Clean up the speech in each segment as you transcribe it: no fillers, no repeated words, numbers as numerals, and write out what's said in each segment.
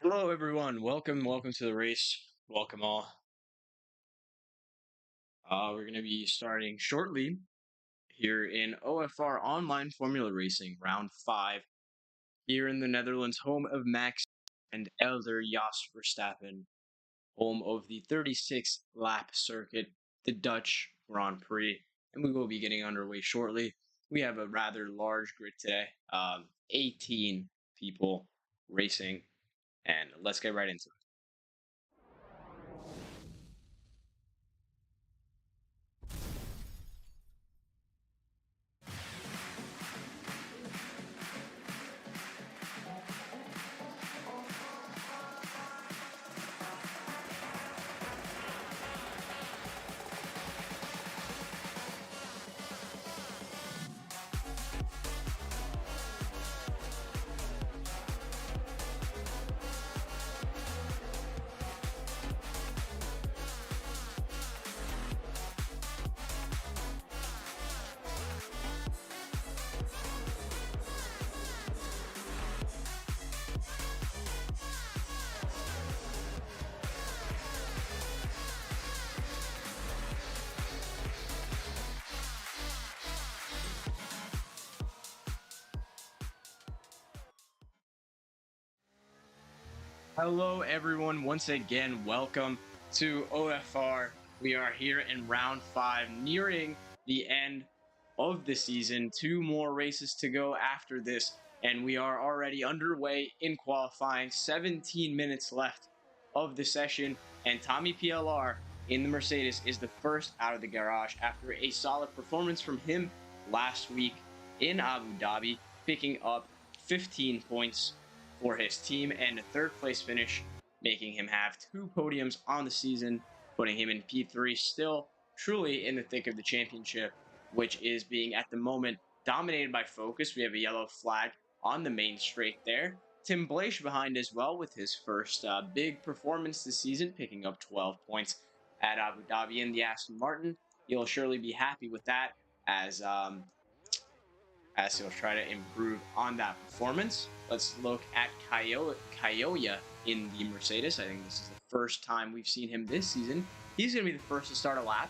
Hello, everyone. Welcome to the race. Welcome all. We're going to be starting shortly here in OFR online Formula Racing, round 5, here in the Netherlands, home of Max and Elder Jos Verstappen, home of the 36th lap circuit, the Dutch Grand Prix, and we will be getting underway shortly. We have a rather large grid today, 18 people racing, and let's get right into it. Hello, everyone. Once again, welcome to OFR. We are here in round 5, nearing the end of the season. 2 more races to go after this, and we are already underway in qualifying. 17 minutes left of the session, and Tommy PLR in the Mercedes is the first out of the garage after a solid performance from him last week in Abu Dhabi, picking up 15 points for his team and a third place finish, making him have 2 podiums on the season, putting him in P3, still truly in the thick of the championship, which is being at the moment dominated by Focus. We have a yellow flag on the main straight there. Tim Blaish behind as well with his first big performance this season, picking up 12 points at Abu Dhabi in the Aston Martin. You'll surely be happy with that as he'll try to improve on that performance. Let's look at Kyoya in the Mercedes. I think this is the first time we've seen him this season. He's going to be the first to start a lap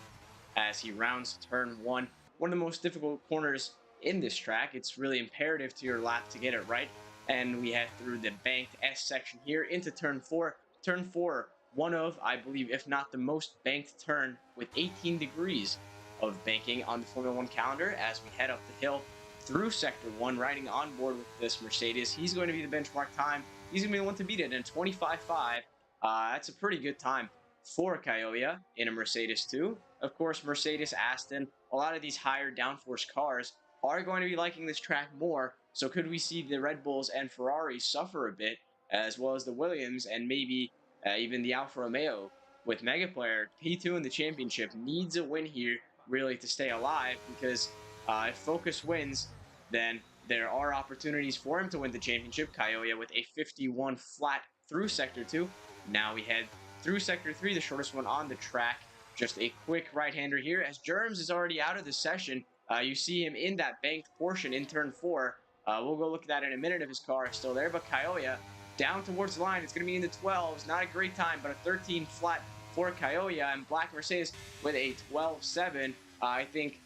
as he rounds turn 1. One of the most difficult corners in this track. It's really imperative to your lap to get it right. And we head through the banked S section here into turn 4. Turn 4, one of, I believe, if not the most banked turn with 18 degrees of banking on the Formula 1 calendar as we head up the hill through Sector 1, riding on board with this Mercedes. He's going to be the benchmark time. He's going to be the one to beat it in 25.5. That's a pretty good time for Kyoya in a Mercedes too. Of course, Mercedes, Aston, a lot of these higher downforce cars are going to be liking this track more. So could we see the Red Bulls and Ferraris suffer a bit, as well as the Williams and maybe even the Alfa Romeo with Megaplayer? P2 in the championship needs a win here really to stay alive, because if Focus wins, then there are opportunities for him to win the championship. Kyoya with a 51 flat through Sector 2. Now we head through Sector 3, the shortest one on the track. Just a quick right-hander here, as Germs is already out of the session. You see him in that banked portion in turn 4. We'll go look at that in a minute if his car is still there. But Kyoya down towards the line. It's going to be in the 12s. Not a great time, but a 13 flat for Kyoya. And Black Mercedes with a 12.7. I think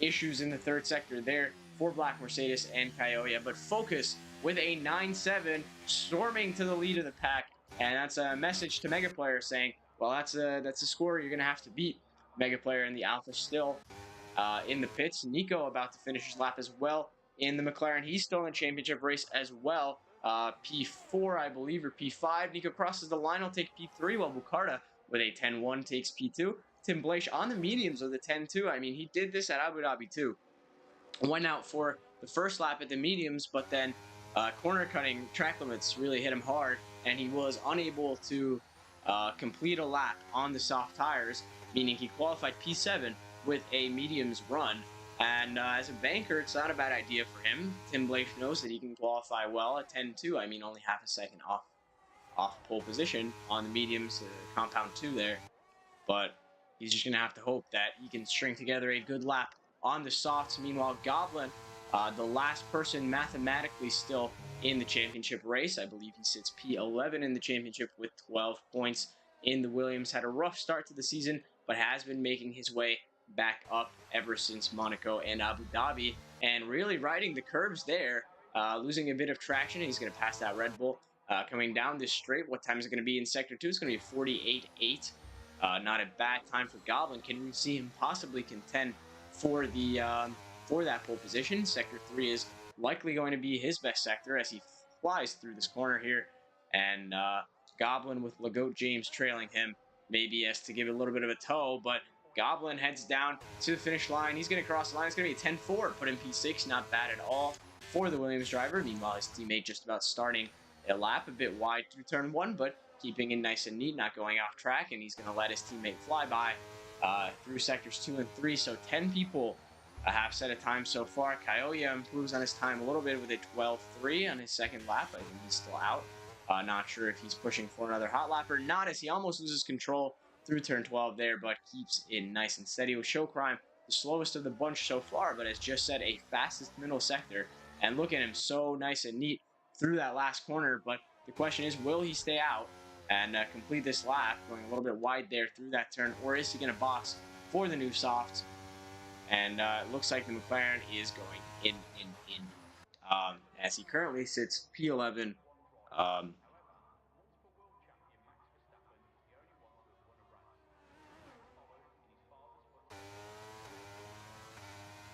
issues in the third sector there for Black Mercedes and Kyoya, but Focus with a 9.7, storming to the lead of the pack, and that's a message to Megaplayer saying, well, that's a score you're going to have to beat. Megaplayer and the Alpha still in the pits. Nico about to finish his lap as well in the McLaren. He's still in the championship race as well. P4, I believe, or P5. Nico crosses the line. He'll take P3, while Bucarda with a 10.1 takes P2. Tim Blaish on the mediums with a 10.2. I mean, he did this at Abu Dhabi too. Went out for the first lap at the mediums, but then corner cutting track limits really hit him hard, and he was unable to complete a lap on the soft tires, meaning he qualified P7 with a mediums run. And as a banker, it's not a bad idea for him. Tim Blaish knows that he can qualify well at 10.2. I mean, only half a second off pole position on the mediums, compound 2 there. But he's just going to have to hope that he can string together a good lap on the softs. Meanwhile, Goblin, the last person mathematically still in the championship race. I believe he sits P11 in the championship with 12 points in the Williams. Had a rough start to the season, but has been making his way back up ever since Monaco and Abu Dhabi, and really riding the curves there, losing a bit of traction. He's going to pass that Red Bull. Coming down this straight, what time is it going to be in Sector 2? It's going to be 48.8. Not a bad time for Goblin. Can we see him possibly contend for the for that pole position? Sector 3 is likely going to be his best sector as he flies through this corner here. And Goblin with Legoat James trailing him, maybe has to give it a little bit of a tow, but Goblin heads down to the finish line. He's going to cross the line. It's going to be a 10-4. Put in P6. Not bad at all for the Williams driver. Meanwhile, his teammate just about starting a lap, a bit wide through turn 1, but keeping it nice and neat, not going off track, and he's going to let his teammate fly by through sectors 2 and 3. So 10 people have set a time so far. Kaioya improves on his time a little bit with a 12.3 on his second lap. I think he's still out. Not sure if he's pushing for another hot lap or not, as he almost loses control through turn 12 there, but keeps it nice and steady. With Show Crime, the slowest of the bunch so far, but as just said, a fastest middle sector. And look at him, so nice and neat through that last corner. But the question is, will he stay out and complete this lap, going a little bit wide there through that turn, or is he going to box for the new softs? And it looks like the McLaren is going in, as he currently sits P11.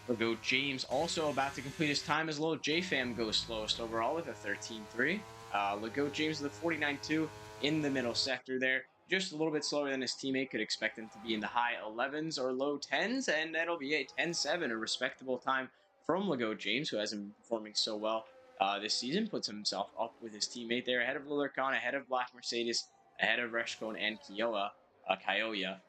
Legoat James also about to complete his time as little J-Fam goes slowest overall with a 13.3. Legoat James with a 49.2 in the middle sector there. Just a little bit slower than his teammate. Could expect him to be in the high 11s or low 10s, and that'll be a 10.7, a respectable time from Legoat James, who hasn't been performing so well this season. Puts himself up with his teammate there, ahead of Lillercon, ahead of Black Mercedes, ahead of Reshkone and Kaioya,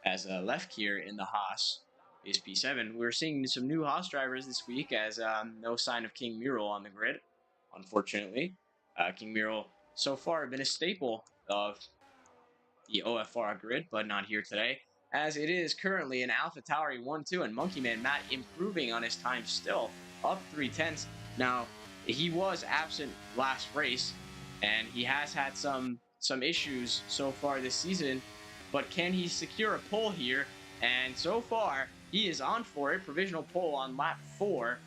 as left here in the Haas is P7. We're seeing some new Haas drivers this week, as no sign of King Mural on the grid, unfortunately. King Mural so far been a staple of the OFR grid, but not here today, as it is currently an AlphaTauri 1-2, and Monkey Man Matt improving on his time still, up 3/10. Now, he was absent last race, and he has had some issues so far this season, but can he secure a pole here? And so far, he is on for it. Provisional pole on lap 4,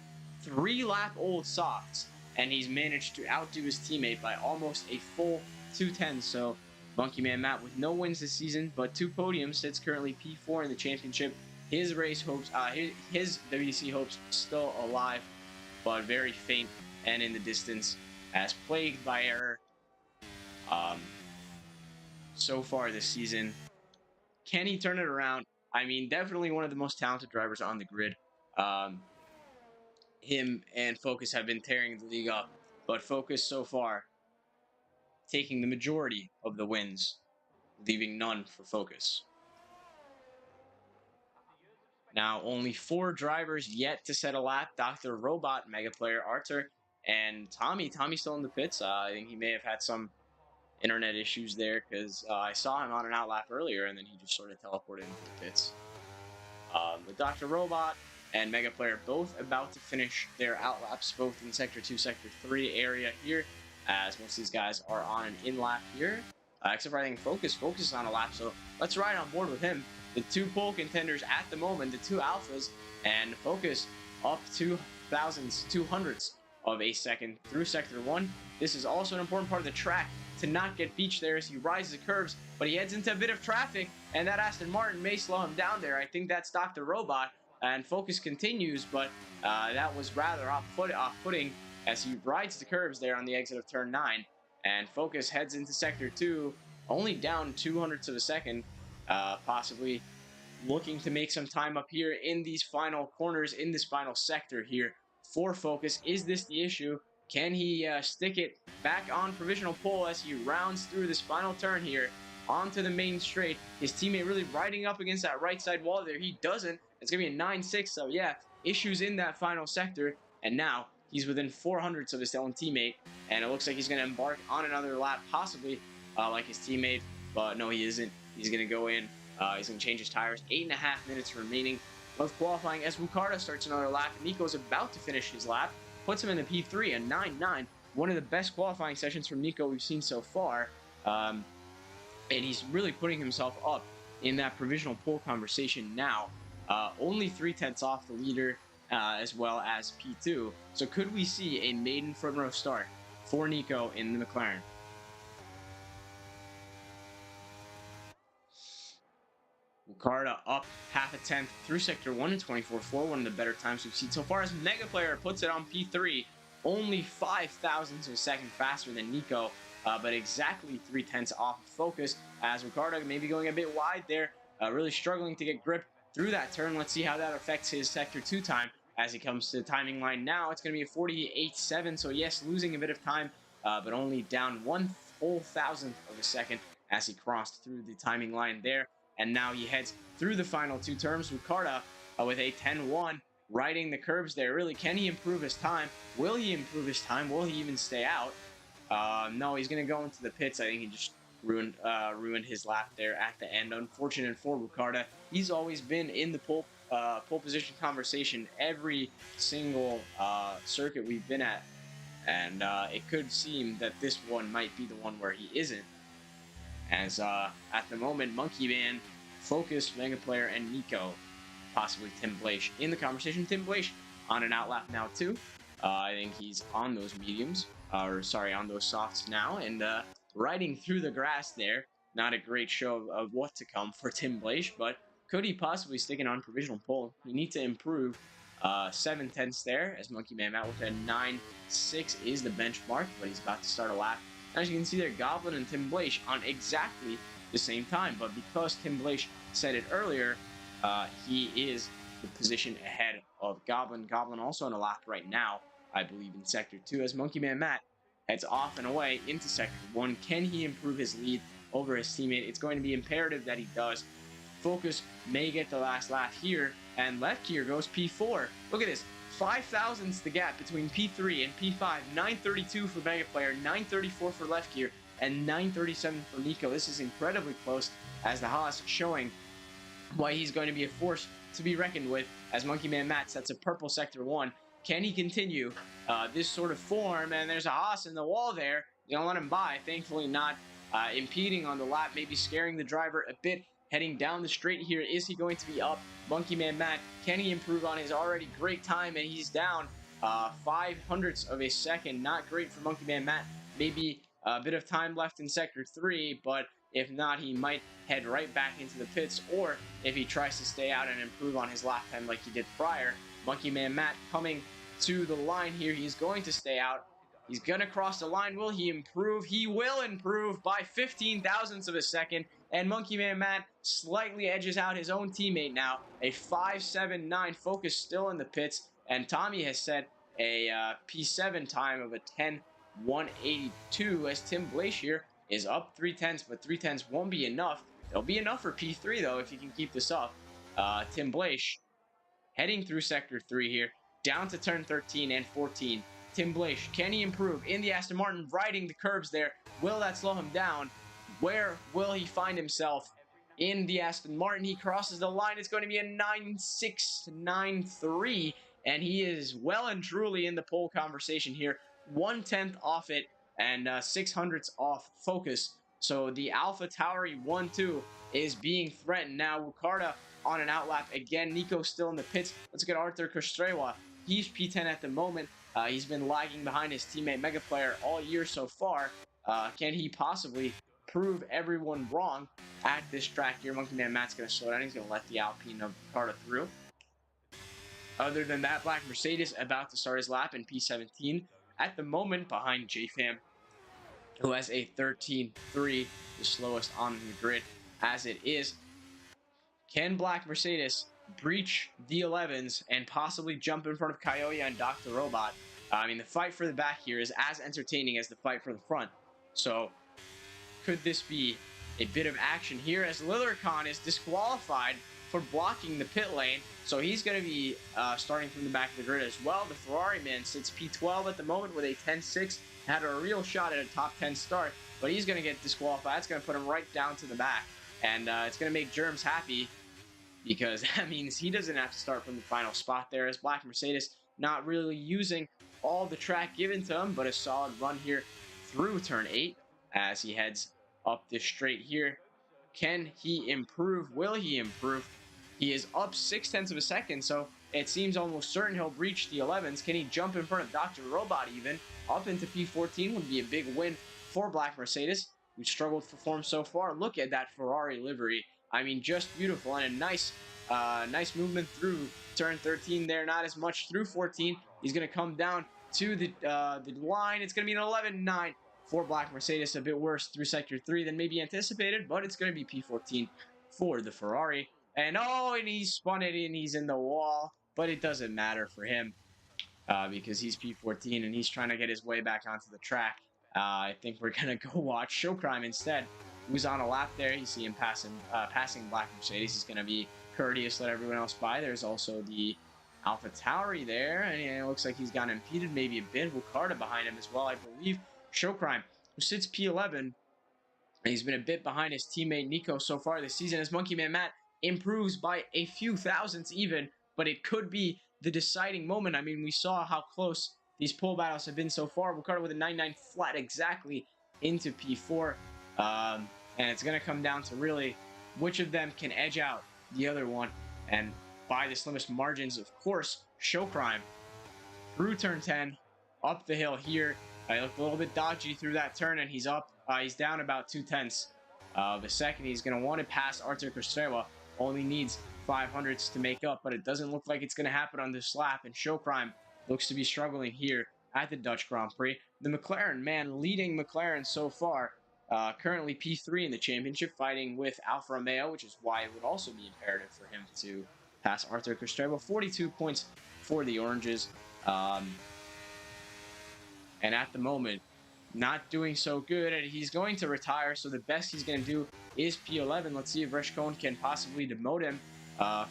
3-lap-old softs, and he's managed to outdo his teammate by almost a full 2/10. So Monkey Man Matt with no wins this season, but 2 podiums, sits currently P4 in the championship. His race hopes, his WC hopes still alive, but very faint and in the distance, as plagued by error so far this season. Can he turn it around? I mean, definitely one of the most talented drivers on the grid. Him and Focus have been tearing the league up, but Focus so far taking the majority of the wins, leaving none for Focus. Now, only 4 drivers yet to set a lap. Dr. Robot, Mega Player Arthur, and Tommy. Tommy's still in the pits. I think he may have had some internet issues there, because I saw him on an out lap earlier, and then he just sort of teleported into the pits. With Dr. Robot and Mega Player both about to finish their out laps, both in Sector 2, Sector 3 area here, as most of these guys are on an in lap here, except for I think Focus is on a lap, so let's ride on board with him. The 2 pole contenders at the moment, the 2 alphas, and Focus up 200ths of a second through Sector 1. This is also an important part of the track, to not get beached there as he rises the curves, but he heads into a bit of traffic, and that Aston Martin may slow him down there. I think that's Dr. Robot, and Focus continues, but that was rather off-putting as he rides the curves there on the exit of turn 9, and Focus heads into Sector 2, only down 200ths of a second, possibly looking to make some time up here in these final corners, in this final sector here for Focus. Is this the issue? Can he stick it back on provisional pole as he rounds through this final turn here onto the main straight? His teammate really riding up against that right side wall there. He doesn't. It's going to be a 9-6. So yeah, issues in that final sector. And now he's within 400ths of his own teammate. And it looks like he's going to embark on another lap, possibly like his teammate. But no, he isn't. He's going to go in. He's going to change his tires. 8.5 minutes remaining of qualifying as Wukarda starts another lap. Nico's about to finish his lap. Puts him in the P3, a 9.9 one of the best qualifying sessions from Nico we've seen so far. And he's really putting himself up in that provisional pole conversation now. Only 3/10 off the leader, as well as P2. So could we see a maiden front row start for Nico in the McLaren? Ricardo up half a tenth through sector 1 in 24.4, one of the better times we've seen so far, as Mega Player puts it on P3, only 5 thousandths of a second faster than Nico, but exactly 3/10 off of focus, as Ricardo maybe going a bit wide there, really struggling to get grip through that turn. Let's see how that affects his sector 2 time as he comes to the timing line now. It's going to be a 48.7, so yes, losing a bit of time, but only down 1 whole thousandth of a second as he crossed through the timing line there. And now he heads through the final 2 turns. Ricardo with a 10-1, riding the curbs there. Really, can he improve his time? Will he improve his time? Will he even stay out? No, he's going to go into the pits. I think he just ruined his lap there at the end. Unfortunate for Ricardo. He's always been in the pole position conversation every single circuit we've been at. And it could seem that this one might be the one where he isn't. As at the moment, Monkey Man, Focus, Mega Player, and Nico, possibly Tim Blaish in the conversation. Tim Blaish on an outlap now too. I think he's on those mediums, on those softs now, and riding through the grass there. Not a great show of what to come for Tim Blaish, but could he possibly stick it on provisional pole? We need to improve 7/10 there, as Monkey Man out with a 9.6 is the benchmark, but he's about to start a lap. As you can see there, Goblin and Tim Blaish on exactly the same time. But because Tim Blaish said it earlier, he is the position ahead of Goblin. Goblin also on a lap right now, I believe, in Sector 2. As Monkey Man Matt heads off and away into Sector 1. Can he improve his lead over his teammate? It's going to be imperative that he does. Focus may get the last lap here. And left gear goes P4. Look at this. 5 thousandths the gap between P3 and P5. 932 for Mega Player, 934 for left gear, and 937 for Nico. This is incredibly close, as the Haas showing why he's going to be a force to be reckoned with, as Monkey Man Matt sets a purple Sector 1. Can he continue this sort of form? And there's a Haas in the wall there. You don't let him by. Thankfully not impeding on the lap, maybe scaring the driver a bit. Heading down the straight here, is he going to be up? Monkey Man Matt, can he improve on his already great time? And he's down 5 hundredths of a second. Not great for Monkey Man Matt. Maybe a bit of time left in Sector 3, but if not, he might head right back into the pits. Or if he tries to stay out and improve on his lap time like he did prior, Monkey Man Matt coming to the line here. He's going to stay out. He's going to cross the line. Will he improve? He will improve by 15 thousandths of a second. And Monkey Man Matt slightly edges out his own teammate now. A 5.79 Focus still in the pits. And Tommy has set a P7 time of a 10.182, as Tim Blaish here is up 3/10, but 3/10 won't be enough. It'll be enough for P3, though, if he can keep this up. Tim Blaish heading through Sector 3 here, down to turn 13 and 14. Tim Blaish, can he improve in the Aston Martin, riding the curbs there? Will that slow him down? Where will he find himself in the Aston Martin? He crosses the line. It's going to be a 9.693, and he is well and truly in the pole conversation here. 1/10 off it and 6 hundredths off Focus. So the Alpha Tauri 1-2 is being threatened now. Ricardo on an outlap again. Nico still in the pits. Let's look at Arthur Kostrewa. He's P10 at the moment. He's been lagging behind his teammate Mega Player all year so far. Can he possibly prove everyone wrong at this track here? Monkey Man Matt's going to slow down. He's going to let the Alpine of Ricardo through. Other than that, Black Mercedes about to start his lap in P17 at the moment behind JFam, who has a 13.3, the slowest on the grid as it is. Can Black Mercedes breach the 11s and possibly jump in front of Kyoya and Dr. Robot? I mean, the fight for the back here is as entertaining as the fight for the front. So, could this be a bit of action here, as Lillercon is disqualified for blocking the pit lane? So he's going to be starting from the back of the grid as well. The Ferrari man sits P12 at the moment with a 10.6. Had a real shot at a top 10 start, but he's going to get disqualified. It's going to put him right down to the back. And it's going to make Germs happy, because that means he doesn't have to start from the final spot there, as Black Mercedes not really using all the track given to him, but a solid run here through turn 8 as he heads up this straight here. Can he improve? Will he improve? He is up 0.6 of a second, so it seems almost certain he'll breach the 11s. Can he jump in front of Dr. Robot even? Up into P14 would be a big win for Black Mercedes, who struggled for form so far. Look at that Ferrari livery. I mean, just beautiful, and a nice movement through turn 13 there. Not as much through 14. He's going to come down to the line. It's going to be an 11.9 for Black Mercedes. A bit worse through sector 3 than maybe anticipated, but it's going to be P14 for the Ferrari. And and he spun it in. He's in the wall, but it doesn't matter for him because he's P14 and he's trying to get his way back onto the track. I think we're going to go watch Showcrime instead, who's on a lap there. You see him passing Black Mercedes. He's going to be courteous, let everyone else by. There's also the Alpha Tauri there, and it looks like he's gotten impeded maybe a bit. Wukarda behind him as well, I believe. Showcrime, who sits P11, and he's been a bit behind his teammate Nico so far this season as Monkey Man Matt improves by a few thousandths even, but it could be the deciding moment. I mean, we saw how close these pole battles have been so far. Wukarda with a 9.9 flat exactly into P4, and it's going to come down to really which of them can edge out the other one, and by the slimmest margins, of course, Showcrime through turn 10, up the hill here. He looked a little bit dodgy through that turn, and he's up. He's down about 0.2 of a second. He's going to want to pass Artur Kostreva. Only needs 500ths to make up, but it doesn't look like it's going to happen on this lap, and Showcrime looks to be struggling here at the Dutch Grand Prix. The McLaren, man, leading McLaren so far, currently P3 in the championship, fighting with Alfa Romeo, which is why it would also be imperative for him to pass Artur Kostreva. 42 points for the Oranges. And at the moment, not doing so good, and he's going to retire, so the best he's going to do is P11. Let's see if Reshkon can possibly demote him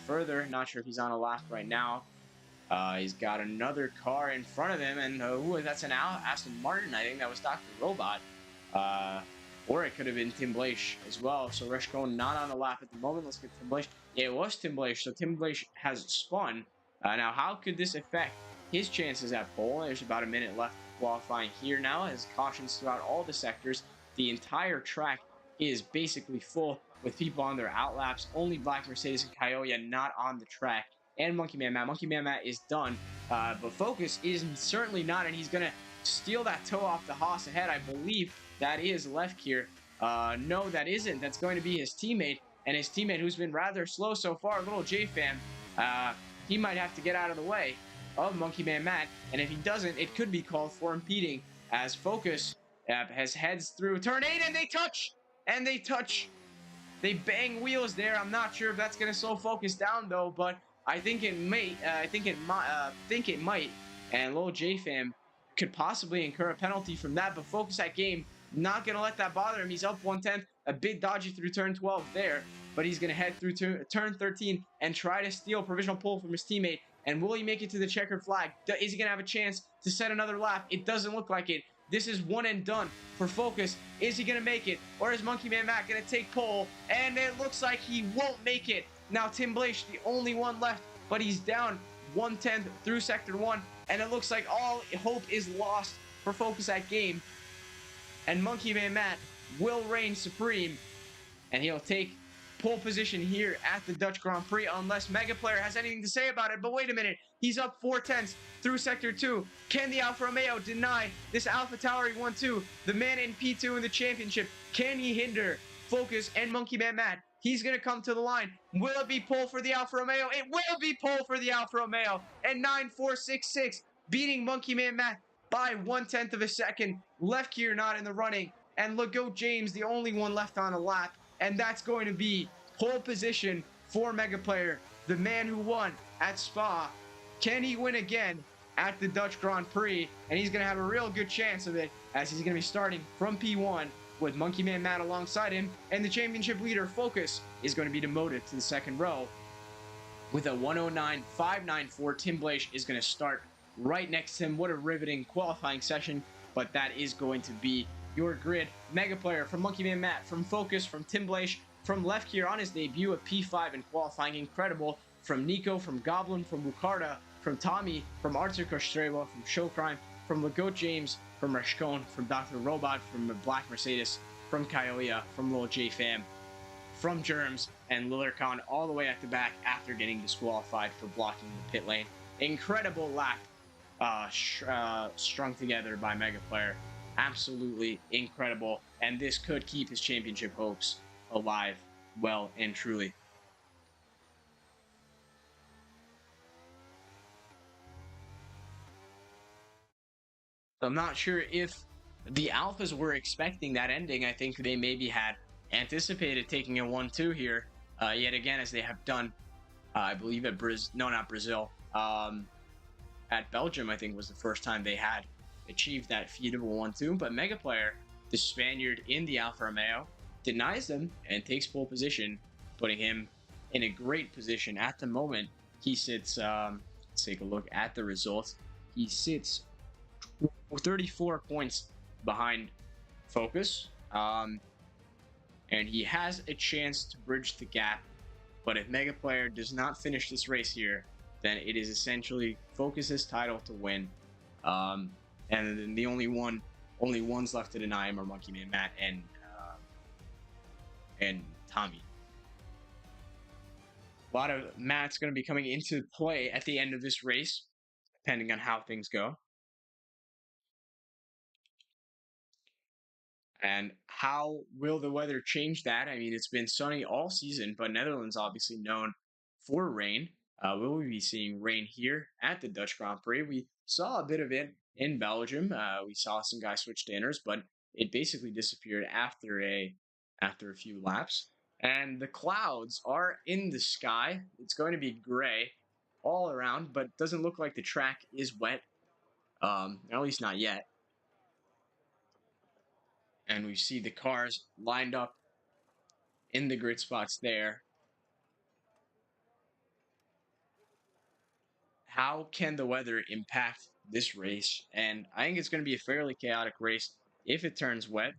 further. Not sure if he's on a lap right now. He's got another car in front of him, and that's an Aston Martin. I think that was Dr. Robot. Or it could have been Tim Blaish as well. So Reshkon not on a lap at the moment. Let's get Tim Blaish. Yeah, it was Tim Blaish. So Tim Blaish has spun. Now, how could this affect his chances at pole? There's about a minute left qualifying here now, as cautions throughout all the sectors. The entire track is basically full with people on their outlaps. Only Black Mercedes and Kyoya not on the track. And Monkey Man Matt. Monkey Man Matt is done. But Focus is certainly not, and he's going to steal that toe off the Haas ahead. I believe that is left here. No, that isn't. That's going to be his teammate, and his teammate who's been rather slow so far, little J-Fam. He might have to get out of the way of Monkey Man Matt, and if he doesn't, it could be called for impeding, as Focus has heads through turn 8, and they touch. They bang wheels there. I'm not sure if that's going to slow Focus down though, but I think it may. I think it might. And little J-Fam could possibly incur a penalty from that, but Focus that game, not going to let that bother him. He's up 1/10, a bit dodgy through turn 12 there, but he's going to head through turn 13 and try to steal provisional pole from his teammate. And will he make it to the checkered flag? Is he going to have a chance to set another lap? It doesn't look like it. This is one and done for Focus. Is he going to make it? Or is Monkey Man Matt going to take pole? And it looks like he won't make it. Now Tim Blaish, the only one left, but he's down 1/10 through sector 1. And it looks like all hope is lost for Focus that game. And Monkey Man Matt will reign supreme. And he'll take pole position here at the Dutch Grand Prix, unless Mega Player has anything to say about it. But wait a minute, he's up 4/10 through sector 2. Can the Alfa Romeo deny this Alpha Tauri 1-2, the man in P2 in the championship? Can he hinder Focus and Monkey Man Matt? He's going to come to the line. Will it be pole for the Alfa Romeo? It will be pole for the Alfa Romeo. And 9.466, beating Monkey Man Matt by 1/10 of a second. Left gear not in the running. And Legault James, the only one left on a lap. And that's going to be pole position for Mega Player, the man who won at Spa. Can he win again at the Dutch Grand Prix? And he's going to have a real good chance of it, as he's going to be starting from P1 with Monkey Man Matt alongside him. And the championship leader, Focus, is going to be demoted to the second row with a 109.594. Tim Blaish is going to start right next to him. What a riveting qualifying session. But that is going to be your grid. Mega Player from Monkey Man Matt, from Focus, from Tim Blaish, from Left Gear on his debut at P5 in qualifying. Incredible. From Nico, from Goblin, from Wukarda, from Tommy, from Arthur Kostreva, from Showcrime, from Legoat James, from Rashkon, from Dr. Robot, from Black Mercedes, from Kyoya, from Lil J Fam, from Germs, and Lillard Khan all the way at the back after getting disqualified for blocking the pit lane. Incredible lap strung together by Mega Player. Absolutely incredible. And this could keep his championship hopes alive, well and truly. I'm not sure if the Alphas were expecting that ending. I think they maybe had anticipated taking a 1-2 here yet again, as they have done, I believe at not Brazil. At Belgium, I think was the first time they had achieved that feat of a 1-2. But Mega Player, the Spaniard in the Alfa Romeo, denies them and takes pole position, putting him in a great position. At the moment, he sits, let's take a look at the results. He sits 34 points behind Focus. And he has a chance to bridge the gap. But if Mega Player does not finish this race here, then it is essentially Focus's title to win. And then the only ones left to deny him are Monkey Man Matt and Tommy. A lot of Matt's going to be coming into play at the end of this race, depending on how things go. And how will the weather change that? I mean, it's been sunny all season, but Netherlands obviously known for rain. Will we be seeing rain here at the Dutch Grand Prix? We saw a bit of it in Belgium. We saw some guys switch to inners, but it basically disappeared after a few laps. And the clouds are in the sky. It's going to be gray all around, but doesn't look like the track is wet. At least not yet. And we see the cars lined up in the grid spots there. How can the weather impact this race? And I think it's going to be a fairly chaotic race if it turns wet.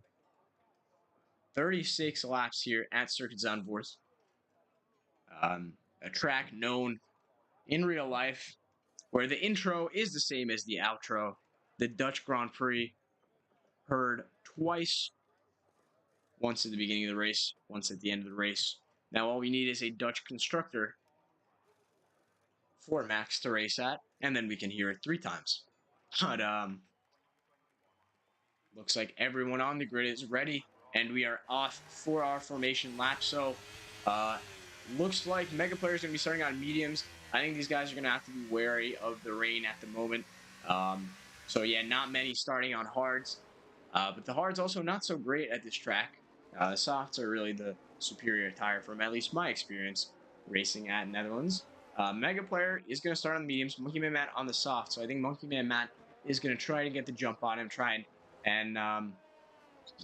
36 laps here at Circuit Zandvoort. A track known in real life where the intro is the same as the outro. The Dutch Grand Prix heard twice, once at the beginning of the race, once at the end of the race. Now all we need is a Dutch constructor for Max to race at, and then we can hear it 3 times. But looks like everyone on the grid is ready, and we are off for our formation lap. So looks like Mega Player is going to be starting on mediums. I think these guys are going to have to be wary of the rain at the moment. So yeah, not many starting on hards, but the hards also not so great at this track. The softs are really the superior tire from at least my experience racing at Netherlands. Mega Player is going to start on the mediums, Monkey Man Matt on the soft. So I think Monkey Man Matt is going to try to get the jump on him, and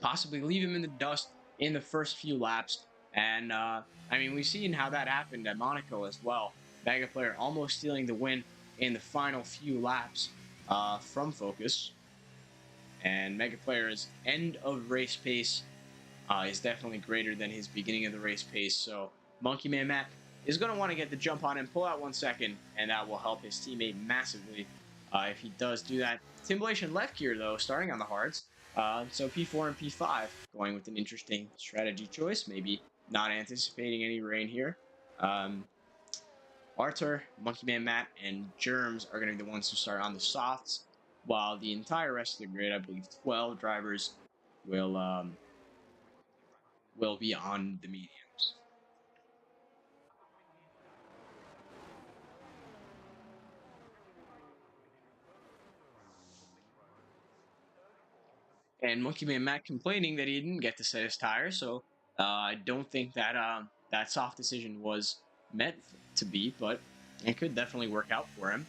possibly leave him in the dust in the first few laps. And I mean, we've seen how that happened at Monaco as well. Mega Player almost stealing the win in the final few laps from Focus. And Mega Player's end of race pace is definitely greater than his beginning of the race pace. So Monkey Man Matt is going to want to get the jump on him, pull out 1 second, and that will help his teammate massively if he does do that. Timblation left gear, though, starting on the hards. So P4 and P5 going with an interesting strategy choice, maybe not anticipating any rain here. Arthur, Monkey Man Matt, and Germs are going to be the ones who start on the softs, while the entire rest of the grid, I believe 12 drivers, will be on the mediums. And Monkey Man Matt complaining that he didn't get to set his tires, so I don't think that that soft decision was meant to be, but it could definitely work out for him.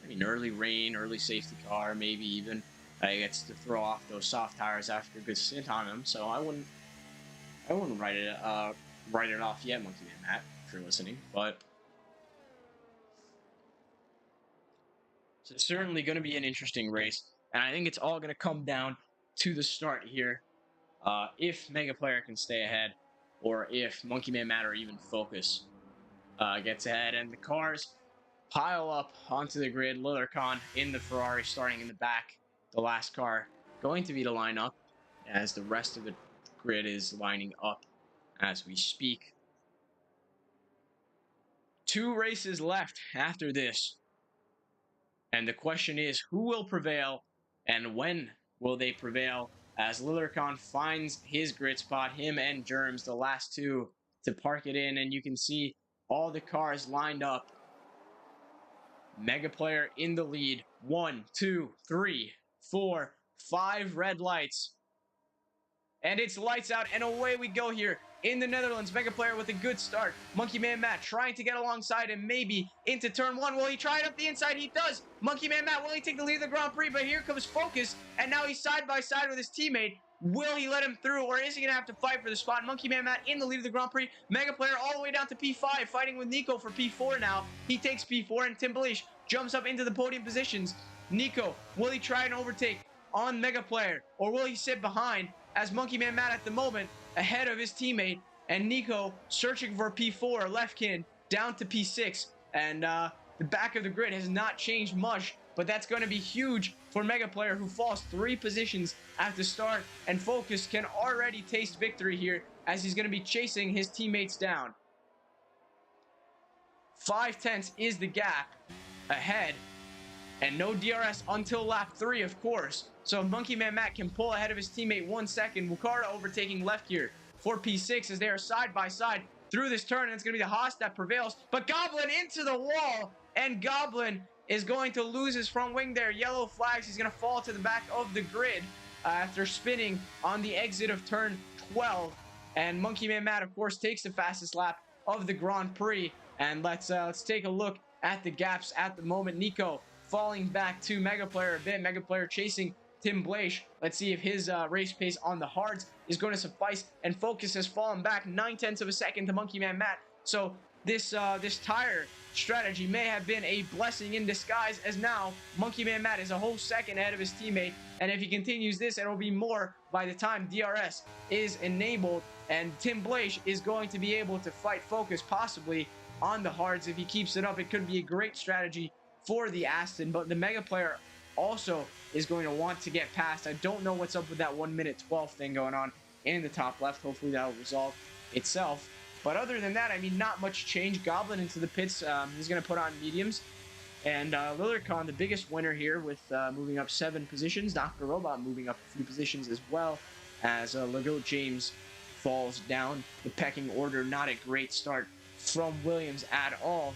I mean, early rain, early safety car, maybe even he gets to throw off those soft tires after a good stint on him. So I wouldn't write it off yet, Monkey Man Matt, if you're listening. But it's certainly going to be an interesting race, and I think it's all going to come down to the start here. If Mega Player can stay ahead, or if Monkey Man Matt or even Focus gets ahead. And the cars pile up onto the grid. Lillercon in the Ferrari, starting in the back. The last car going to be the lineup, as the rest of the grid is lining up as we speak. 2 races left after this. And the question is, who will prevail and when will they prevail? As Lillercon finds his grid spot, him and Germs, the last two, to park it in. And you can see all the cars lined up. Mega Player in the lead. 1, 2, 3, 4, 5 red lights. And it's lights out, and away we go here in the Netherlands. Mega Player with a good start. Monkey Man Matt trying to get alongside and maybe into turn 1. Will he try it up the inside? He does. Monkey Man Matt, will he take the lead of the Grand Prix? But here comes Focus, and now he's side by side with his teammate. Will he let him through, or is he going to have to fight for the spot? Monkey Man Matt in the lead of the Grand Prix. Mega Player all the way down to P5, fighting with Nico for P4 now. He takes P4, and Tim Bleach jumps up into the podium positions. Nico, will he try and overtake on Mega Player, or will he sit behind? As Monkey Man Matt at the moment ahead of his teammate, and Nico searching for P4, Leftkin down to P6, and the back of the grid has not changed much, but that's going to be huge for Mega Player, who falls 3 positions at the start, and Focus can already taste victory here as he's going to be chasing his teammates down. 5/10 is the gap ahead, and no DRS until lap 3, of course. So Monkey Man Matt can pull ahead of his teammate 1 second. Wukarda overtaking left here for P6 as they are side by side through this turn. And it's going to be the Haas that prevails. But Goblin into the wall. And Goblin is going to lose his front wing there. Yellow flags. He's going to fall to the back of the grid after spinning on the exit of turn 12. And Monkey Man Matt, of course, takes the fastest lap of the Grand Prix. And let's take a look at the gaps at the moment. Nico falling back to Mega Player a bit. Mega Player chasing Tim Bleich. Let's see if his race pace on the hards is going to suffice. And Focus has fallen back 9/10 of a second to Monkey Man Matt. So this tire strategy may have been a blessing in disguise, as now Monkey Man Matt is a whole second ahead of his teammate. And if he continues this, it'll be more by the time DRS is enabled. And Tim Bleich is going to be able to fight Focus possibly on the hards. If he keeps it up, it could be a great strategy for the Aston. But the Mega Player also is going to want to get past. I don't know what's up with that 1:12 thing going on in the top left. Hopefully that'll resolve itself. But other than that, I mean, not much change. Goblin into the pits. He's going to put on mediums. And Lillercon, the biggest winner here, with moving up 7 positions. Dr. Robot moving up a few positions as well, as Legault James falls down the pecking order. Not a great start from Williams at all.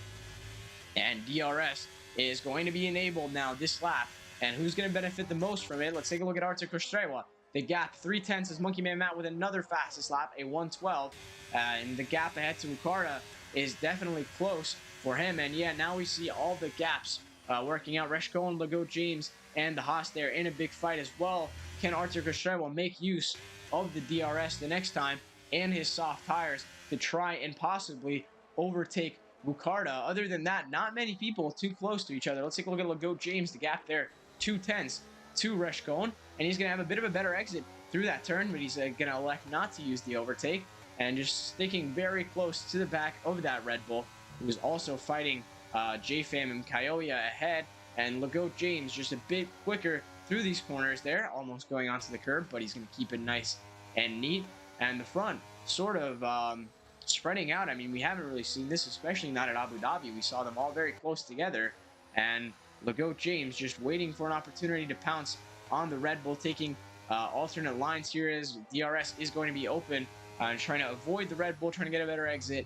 And DRS is going to be enabled now this lap. And who's going to benefit the most from it? Let's take a look at Artur Kostreva. The gap 3/10 is Monkey Man Matt with another fastest lap, a 1:12. And the gap ahead to Wukarda is definitely close for him. And yeah, now we see all the gaps working out. Reshko and Legault James and the Haas there in a big fight as well. Can Artur Kostreva make use of the DRS the next time and his soft tires to try and possibly overtake Wukarda? Other than that, not many people too close to each other. Let's take a look at Legault James. The gap there, 2/10 to Reshko, and he's going to have a bit of a better exit through that turn, but he's going to elect not to use the overtake and just sticking very close to the back of that Red Bull, who is also fighting JFam and Kyoya ahead. And Legault James just a bit quicker through these corners there, almost going onto the curb, but he's going to keep it nice and neat. And the front sort of spreading out. I mean, we haven't really seen this, especially not at Abu Dhabi. We saw them all very close together, and Legault James just waiting for an opportunity to pounce on the Red Bull, taking alternate lines here as DRS is going to be open, trying to avoid the Red Bull, trying to get a better exit,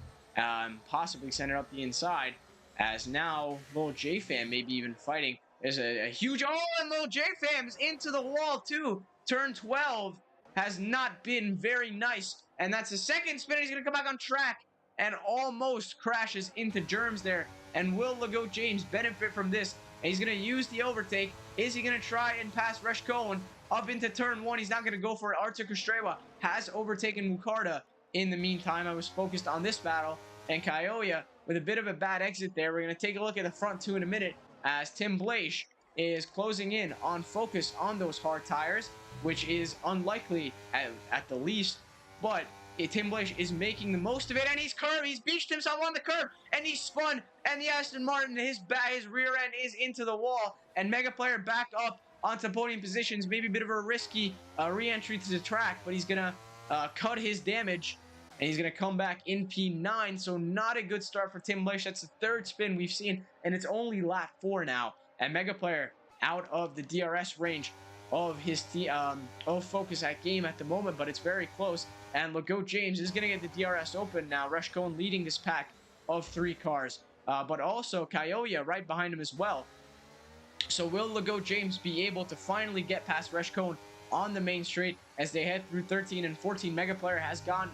possibly send it up the inside, as now Lil J-Fam maybe even fighting. There's a huge, and Lil J-Fam's into the wall too. Turn 12 has not been very nice, and that's the second spin. He's going to come back on track and almost crashes into Germs there. And will Legault James benefit from this? And he's going to use the overtake. Is he going to try and pass Reshko up into turn 1? He's not going to go for it. Artur Kostreva has overtaken Wukarda. In the meantime, I was focused on this battle, and Kyoya with a bit of a bad exit there. We're going to take a look at the front 2 in a minute, as Tim Bleich is closing in on Focus on those hard tires, which is unlikely at the least. But Tim Blish is making the most of it, and he's beached himself on the curb, and he's spun, and the Aston Martin, his rear end is into the wall, and Mega Player back up onto podium positions. Maybe a bit of a risky re-entry to the track, but he's gonna cut his damage, and he's gonna come back in P9. So not a good start for Tim Blish. That's the third spin we've seen, and it's only lap 4 now, and Mega Player out of the DRS range of his of Focus at game at the moment, but it's very close. And Legault James is going to get the DRS open now. Rush Cohen leading this pack of 3 cars, but also Kaioya right behind him as well. So will Legault James be able to finally get past Rush Cohen on the main straight as they head through 13 and 14? Mega Player has gotten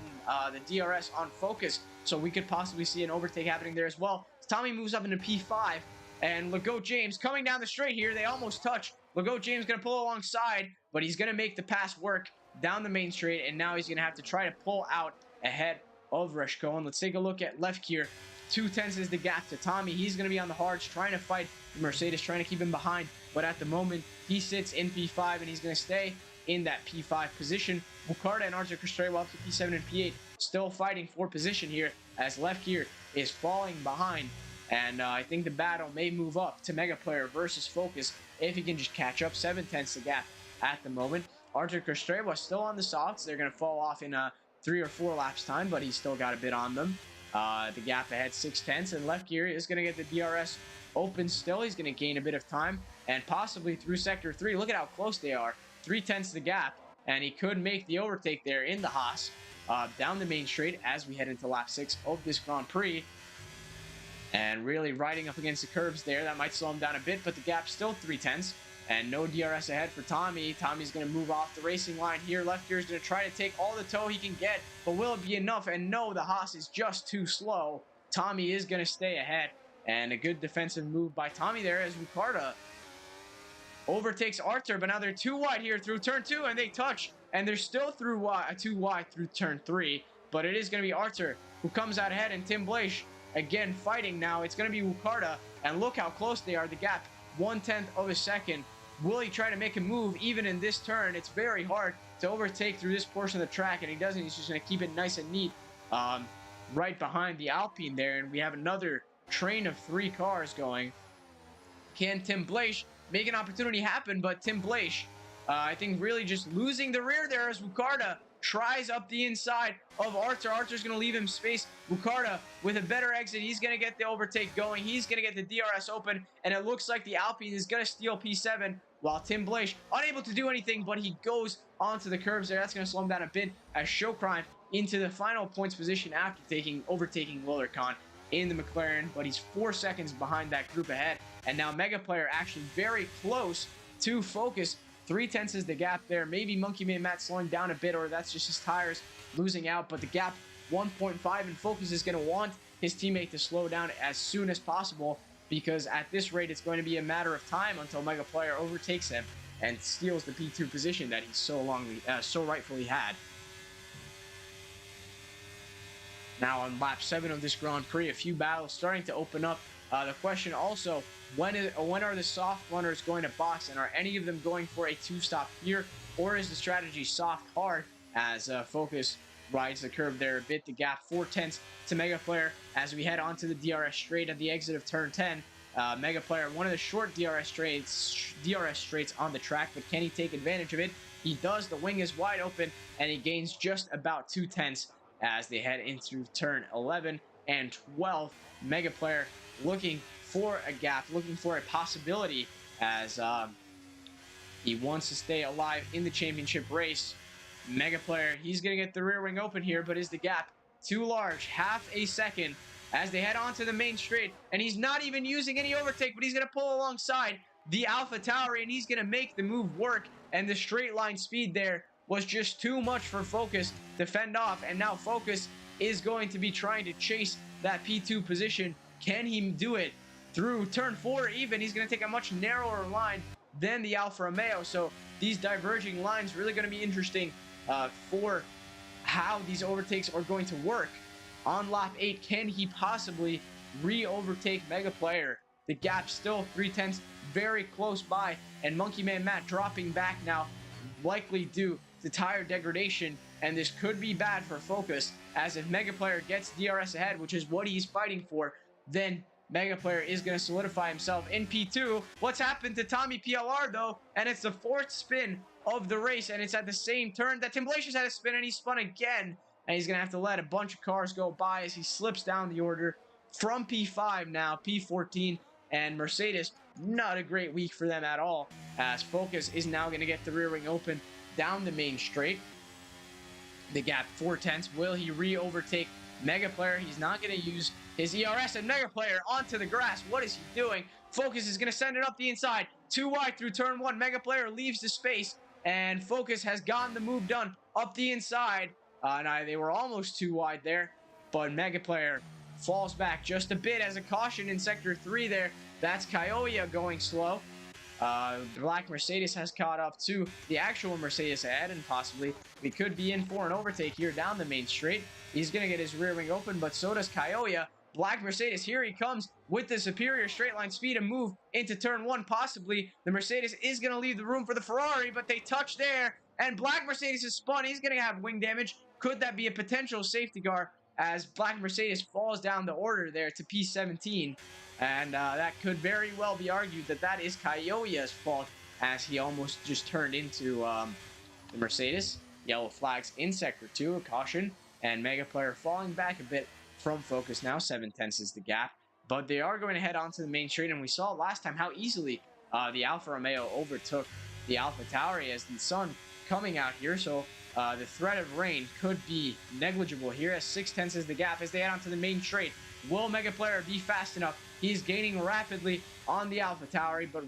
the DRS on Focus, so we could possibly see an overtake happening there as well. Tommy moves up into P5, and Legault James coming down the straight here. They almost touch. Legault James going to pull alongside, but he's going to make the pass work down the main straight, and now he's going to have to try to pull out ahead of Rush Cohen. Let's take a look at left gear. 2/10 is the gap to Tommy. He's going to be on the hards, trying to fight Mercedes, trying to keep him behind, but at the moment, he sits in P5, and he's going to stay in that P5 position. Bucarda and Arthur Castrewa up to P7 and P8, still fighting for position here, as left gear is falling behind. And I think the battle may move up to Mega Player versus Focus if he can just catch up. 7/10 the gap at the moment. Arthur Castrewa still on the softs. They're going to fall off in 3 or 4 laps time, but he's still got a bit on them. The gap ahead 6/10, and left gear is going to get the DRS open still. He's going to gain a bit of time and possibly through sector 3. Look at how close they are. 3/10 the gap, and he could make the overtake there in the Haas down the main straight as we head into lap 6 of this Grand Prix. And really riding up against the curbs there. That might slow him down a bit, but the gap's still 3/10. And no DRS ahead for Tommy. Tommy's going to move off the racing line here. Left gear is going to try to take all the tow he can get, but will it be enough? And no, the Haas is just too slow. Tommy is going to stay ahead. And a good defensive move by Tommy there as Ricardo overtakes Arthur, but now they're too wide here through turn 2, and they touch. And they're still through too wide through turn 3, but it is going to be Arthur who comes out ahead, and Tim Blish again fighting now. It's going to be Wukarda, and look how close they are. The gap, 1/10 of a second. Will he try to make a move even in this turn? It's very hard to overtake through this portion of the track, and he doesn't. He's just going to keep it nice and neat right behind the Alpine there, and we have another train of 3 cars going. Can Tim Blish make an opportunity happen? But Tim Blish, I think, really just losing the rear there as Wukarda tries up the inside of Arthur. Arthur's going to leave him space. Wukarda with a better exit. He's going to get the overtake going. He's going to get the DRS open, and it looks like the Alpine is going to steal P7, while Tim Blish unable to do anything, but he goes onto the curbs there. That's going to slow him down a bit as Showcrime into the final points position after overtaking Lillercon in the McLaren, but he's 4 seconds behind that group ahead. And now Mega Player actually very close to Focus. 3/10 is the gap there. Maybe Monkey Man Matt slowing down a bit, or that's just his tires losing out, but the gap 1.5, and Focus is going to want his teammate to slow down as soon as possible, because at this rate it's going to be a matter of time until Mega Player overtakes him and steals the P2 position that he so rightfully had. Now on lap 7 of this Grand Prix, a few battles starting to open up. The question also, when are the soft runners going to box, and are any of them going for a 2-stop here, or is the strategy soft hard as Focus rides the curve there a bit? The gap 4/10 to Mega Player as we head onto the DRS straight at the exit of turn 10. Mega Player, one of the short DRS straights on the track, but can he take advantage of it? He does. The wing is wide open, and he gains just about 2/10 as they head into turn 11 and 12. Mega Player looking for a gap, looking for a possibility as he wants to stay alive in the championship race. Mega Player, he's going to get the rear wing open here, but is the gap too large? Half a second as they head onto the main straight, and he's not even using any overtake, but he's going to pull alongside the Alpha Tauri, and he's going to make the move work, and the straight line speed there was just too much for Focus to fend off, and now Focus is going to be trying to chase that P2 position. Can he do it through turn 4 even? He's going to take a much narrower line than the Alfa Romeo, so these diverging lines really going to be interesting for how these overtakes are going to work. On lap 8, can he possibly re-overtake Mega Player? The gap still 3/10, very close by, and Monkey Man Matt dropping back now, likely due to tire degradation and this could be bad for Focus, as if Mega Player gets DRS ahead, which is what he's fighting for, then Mega Player is going to solidify himself in P2. What's happened to Tommy PLR, though? And it's the fourth spin of the race, and it's at the same turn that Timblatius had a spin, and he spun again. And he's going to have to let a bunch of cars go by as he slips down the order from P5 now, P14, and Mercedes, not a great week for them at all, as Focus is now going to get the rear wing open down the main straight. The gap 4/10. Will he re-overtake Mega Player? He's not going to use his ERS, and Mega Player onto the grass. What is he doing? Focus is going to send it up the inside. Too wide through turn 1. Mega Player leaves the space, and Focus has gotten the move done up the inside. They were almost too wide there, but Mega Player falls back just a bit as a caution in Sector 3 there. That's Kyoya going slow. Black Mercedes has caught up to the actual Mercedes ahead, and possibly we could be in for an overtake here down the main straight. He's going to get his rear wing open, but so does Kyoya. Black Mercedes, here he comes with the superior straight line speed and move into turn 1. Possibly the Mercedes is going to leave the room for the Ferrari, but they touch there, and Black Mercedes is spun. He's going to have wing damage. Could that be a potential safety car as Black Mercedes falls down the order there to P17? And that could very well be argued that that is Kyoya's fault, as he almost just turned into the Mercedes. Yellow flags in Sector 2, a caution, and Mega Player falling back a bit from Focus now. 7/10 is the gap, but they are going to head onto the main straight, and we saw last time how easily the Alfa Romeo overtook the AlphaTauri as the sun coming out here. So the threat of rain could be negligible here, as 6/10 is the gap as they head onto the main straight. Will Mega Player be fast enough? He's gaining rapidly on the AlphaTauri, but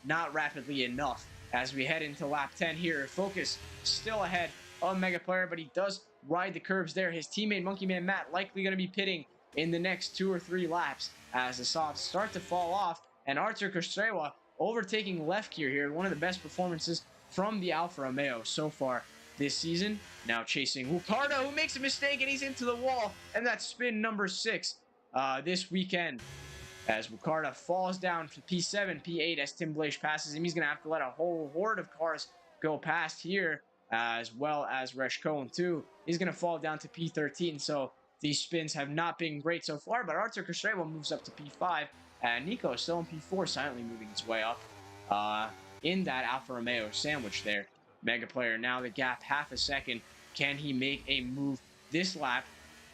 not rapidly enough as we head into lap 10 here. Focus still ahead of Mega Player, but he does ride the curbs there. His teammate Monkey Man Matt likely going to be pitting in the next 2 or 3 laps as the softs start to fall off, and Artur Kostrewa overtaking left gear here. One of the best performances from the Alfa Romeo so far this season. Now chasing Wukarda, who makes a mistake, and he's into the wall, and that's spin number 6 this weekend as Wukarda falls down to P7, P8 as Tim Blaish passes him. He's going to have to let a whole horde of cars go past here, as well as Resh Cohen too. He's going to fall down to P13, so these spins have not been great so far, but Artur Kostrewa moves up to P5, and Nico is still in P4, silently moving his way up in that Alfa Romeo sandwich there. Mega Player now the gap half a second. Can he make a move this lap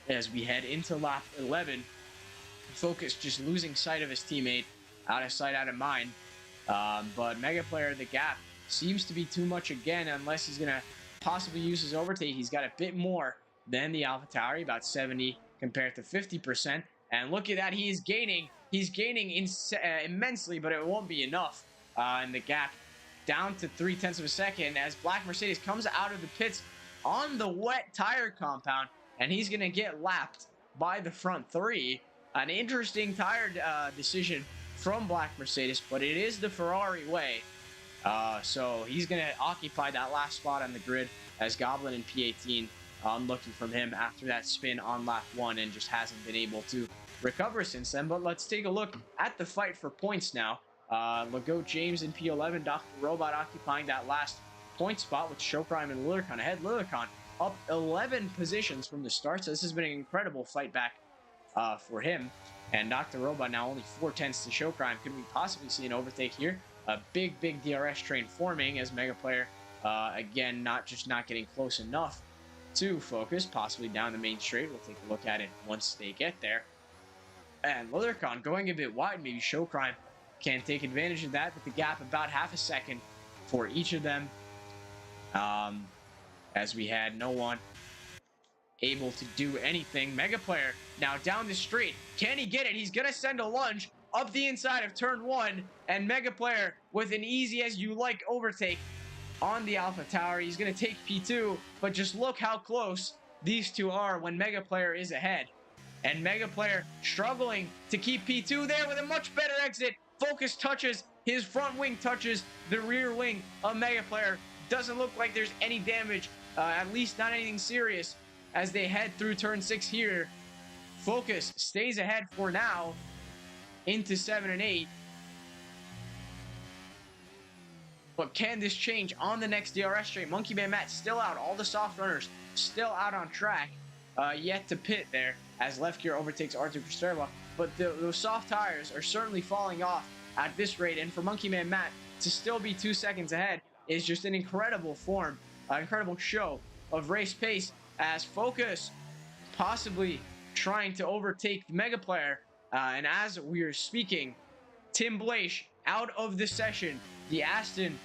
as we head into lap 11? Focus just losing sight of his teammate. Out of sight, out of mind. But Mega Player, the gap seems to be too much again, unless he's going to possibly use his overtake. He's got a bit more than the AlphaTauri, about 70 compared to 50%. And look at that, he's gaining. He's gaining immensely, but it won't be enough. And the gap down to 0.3 of a second as Black Mercedes comes out of the pits on the wet tire compound, and he's going to get lapped by the front 3. An interesting tire decision from Black Mercedes, but it is the Ferrari way. So he's going to occupy that last spot on the grid as Goblin in P18. Unlucky from him after that spin on lap 1 and just hasn't been able to recover since then. But let's take a look at the fight for points now. Legault James in P11, Dr. Robot occupying that last point spot with Showcrime and Lillicon ahead. Lillicon up 11 positions from the start, so this has been an incredible fight back for him. And Dr. Robot now only 0.4 to Showcrime. Could we possibly see an overtake here? A big DRS train forming as Mega Player, again, not getting close enough to Focus, possibly down the main straight. We'll take a look at it once they get there. And Lillicon going a bit wide. Maybe Showcrime can take advantage of that, with the gap about half a second for each of them. As we had no one able to do anything. Mega Player now down the straight. Can he get it? He's going to send a lunge up the inside of turn 1, and Mega Player with an easy as you like overtake on the AlphaTauri. He's going to take P2, but just look how close these two are when Mega Player is ahead. And Mega Player struggling to keep P2 there with a much better exit. Focus touches, his front wing touches the rear wing of Mega Player. Doesn't look like there's any damage, at least not anything serious, as they head through turn 6 here. Focus stays ahead for now into 7 and 8. But can this change on the next DRS straight? Monkey Man Matt still out. All the soft runners still out on track. Yet to pit there as left gear overtakes Artur Kosterva. But those soft tires are certainly falling off at this rate. And for Monkey Man Matt to still be 2 seconds ahead is just an incredible form, an incredible show of race pace as Focus possibly trying to overtake the Mega Player. And as we are speaking, Tim Blaish out of the session. The Aston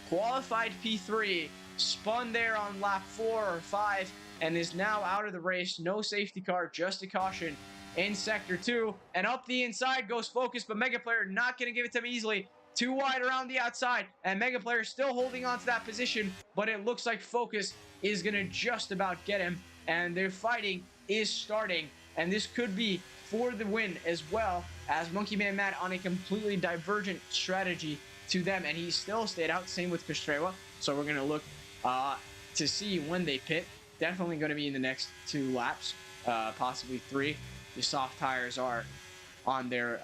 qualified P3, spun there on lap 4 or 5, and is now out of the race. No safety car, just a caution in sector 2. And up the inside goes Focus, but Mega Player not going to give it to him easily. Too wide around the outside, and Mega Player still holding on to that position, but it looks like Focus is going to just about get him, and their fighting is starting, and this could be for the win as well, as Monkey Man Matt on a completely divergent strategy to them, and he still stayed out. Same with Kostreva. So we're going to look to see when they pit. Definitely going to be in the next 2 laps, possibly 3. The soft tires are on their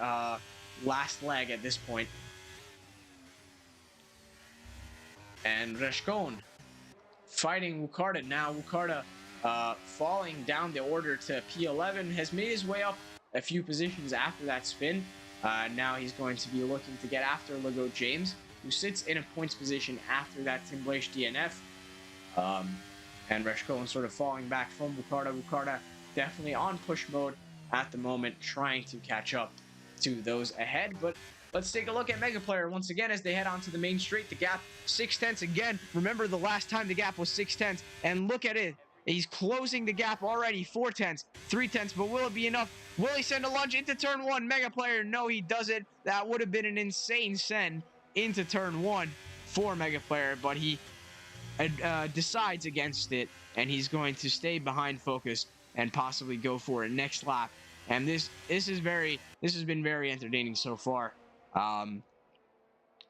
last leg at this point. And Reshkon fighting Wukarda now. Wukarda falling down the order to P11, has made his way up a few positions after that spin. Now he's going to be looking to get after Lego James, who sits in a points position after that Tim Blaish DNF. And Reshkon sort of falling back from Wukarda. Wukarda definitely on push mode at the moment, trying to catch up to those ahead. But let's take a look at Mega Player once again as they head onto the main straight. The gap 6/10 again. Remember the last time the gap was 6/10, and look at it. He's closing the gap already. 4/10, 3/10, but will it be enough? Will he send a lunge into turn 1? Mega Player, no, he doesn't. That would have been an insane send into turn 1 for Mega Player, but he decides against it, and he's going to stay behind Focus and possibly go for it next lap. And this has been very entertaining so far.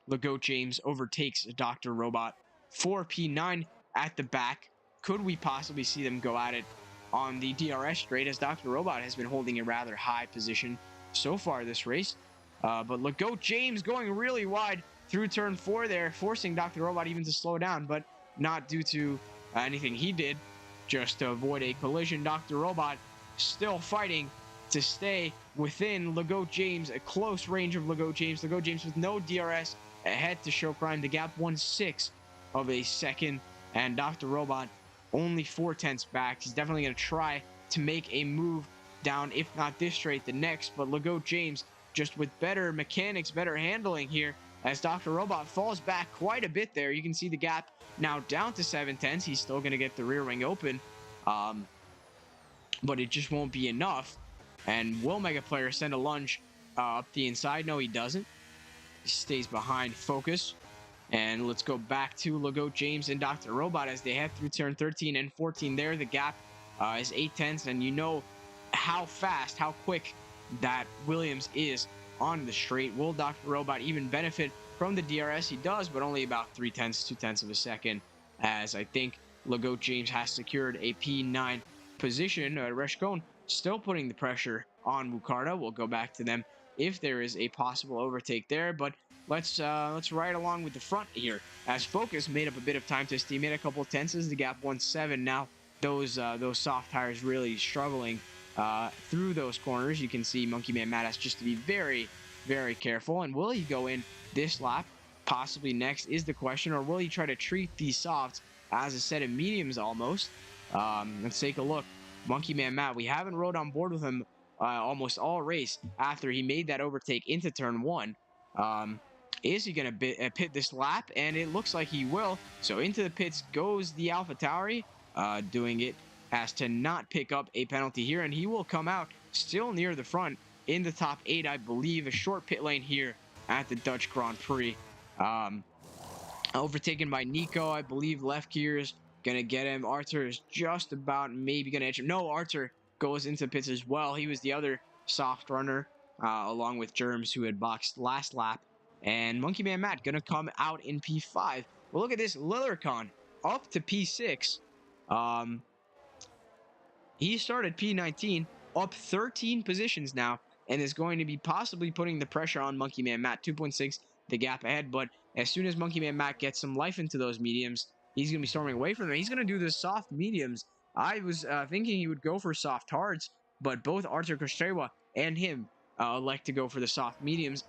Lego James overtakes Dr. Robot for P9 at the back. Could we possibly see them go at it on the DRS straight, as Dr. Robot has been holding a rather high position so far this race? But Lego James going really wide through turn 4 there, forcing Dr. Robot even to slow down, but not due to anything he did, just to avoid a collision. Dr. Robot still fighting to stay within Lego James, a close range of Lego James. Lego James with no DRS ahead to show crime. The gap 1/6 of a second, and Dr. Robot only 4/10 back. He's definitely going to try to make a move down, if not this straight, the next. But Lego James just with better mechanics, better handling here, as Dr. Robot falls back quite a bit there. You can see the gap now down to 7/10. He's still going to get the rear wing open, but it just won't be enough. And will Mega Player send a lunge up the inside? No, he doesn't. He stays behind Focus. And let's go back to Lego James and Dr. Robot as they head through turn 13 and 14 there. The gap is 8/10, and you know how fast, how quick that Williams is on the straight. Will Dr. Robot even benefit from the DRS? He does, but only about 3/10, 2/10 of a second, as I think Lego James has secured a P9 position. Reshkon still putting the pressure on Wukarda. We'll go back to them if there is a possible overtake there, but let's ride along with the front here, as Focus made up a bit of time to steam in a couple of tenses. The gap 1/7 now. Those soft tires really struggling through those corners. You can see Monkey Man Matt has just to be very, very careful. And will he go in this lap? Possibly next is the question, or will he try to treat these softs as a set of mediums almost? Let's take a look. Monkey Man Matt, we haven't rode on board with him almost all race after he made that overtake into turn 1. Is he going to pit this lap? And it looks like he will. So into the pits goes the AlphaTauri, doing it as to not pick up a penalty here. And he will come out still near the front in the top 8, I believe. A short pit lane here at the Dutch Grand Prix. Overtaken by Nico, I believe. Left gears going to get him. Artur is just about maybe going to edge him. No, Artur goes into pits as well. He was the other soft runner, along with Germs, who had boxed last lap. And Monkey Man Matt going to come out in P5. Well, look at this. Lillercon up to P6. He started P19, up 13 positions now, and is going to be possibly putting the pressure on Monkey Man Matt. 2.6 the gap ahead, but As soon as Monkey Man Matt gets some life into those mediums, he's going to be storming away from them. He's going to do the soft mediums. I was thinking he would go for soft hards, but both Arthur Kostreva and him like to go for the soft mediums.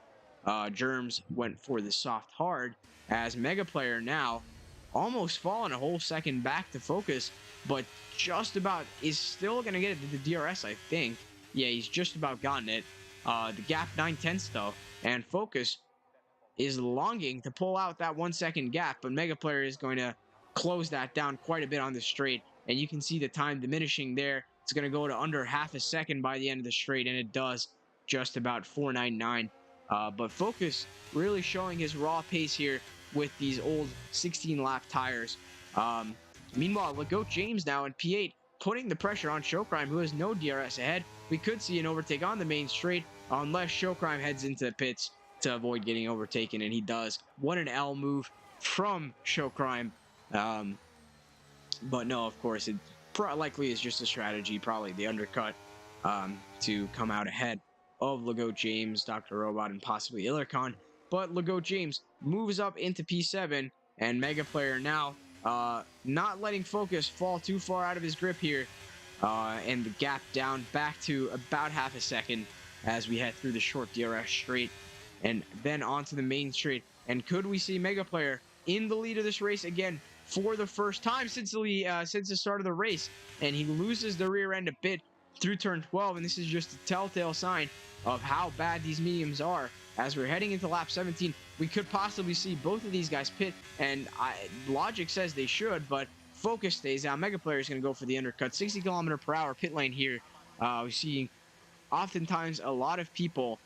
Germs went for the soft hard, as Mega Player now almost fallen a whole second back to Focus, but just about is still going to get it to the DRS, I think. Yeah, he's just about gotten it. The gap 9/10 though, and Focus is longing to pull out that 1 second gap, but Mega Player is going to close that down quite a bit on the straight, and you can see the time diminishing there. It's going to go to under half a second by the end of the straight, and it does, just about 4.99. But Focus really showing his raw pace here with these old 16 lap tires. Meanwhile, Legault James now in P8 putting the pressure on Showcrime, who has no DRS ahead. We could see an overtake on the main straight unless Showcrime heads into the pits to avoid getting overtaken, and he does. What an L move from Showcrime. But no, of course, it likely is just a strategy, probably the undercut, to come out ahead of Legault James, Dr. Robot, and possibly Illercon. But Legault James moves up into P7, and Mega Player now not letting Focus fall too far out of his grip here, and the gap down back to about half a second as we head through the short DRS straight and then onto the main straight. And could we see Mega Player in the lead of this race again for the first time since the start of the race? And he loses the rear end a bit through turn 12, and this is just a telltale sign of how bad these mediums are. As we're heading into lap 17, we could possibly see both of these guys pit, and logic says they should, but Focus stays out. Mega Player is going to go for the undercut. 60 km/h pit lane here. We see oftentimes a lot of people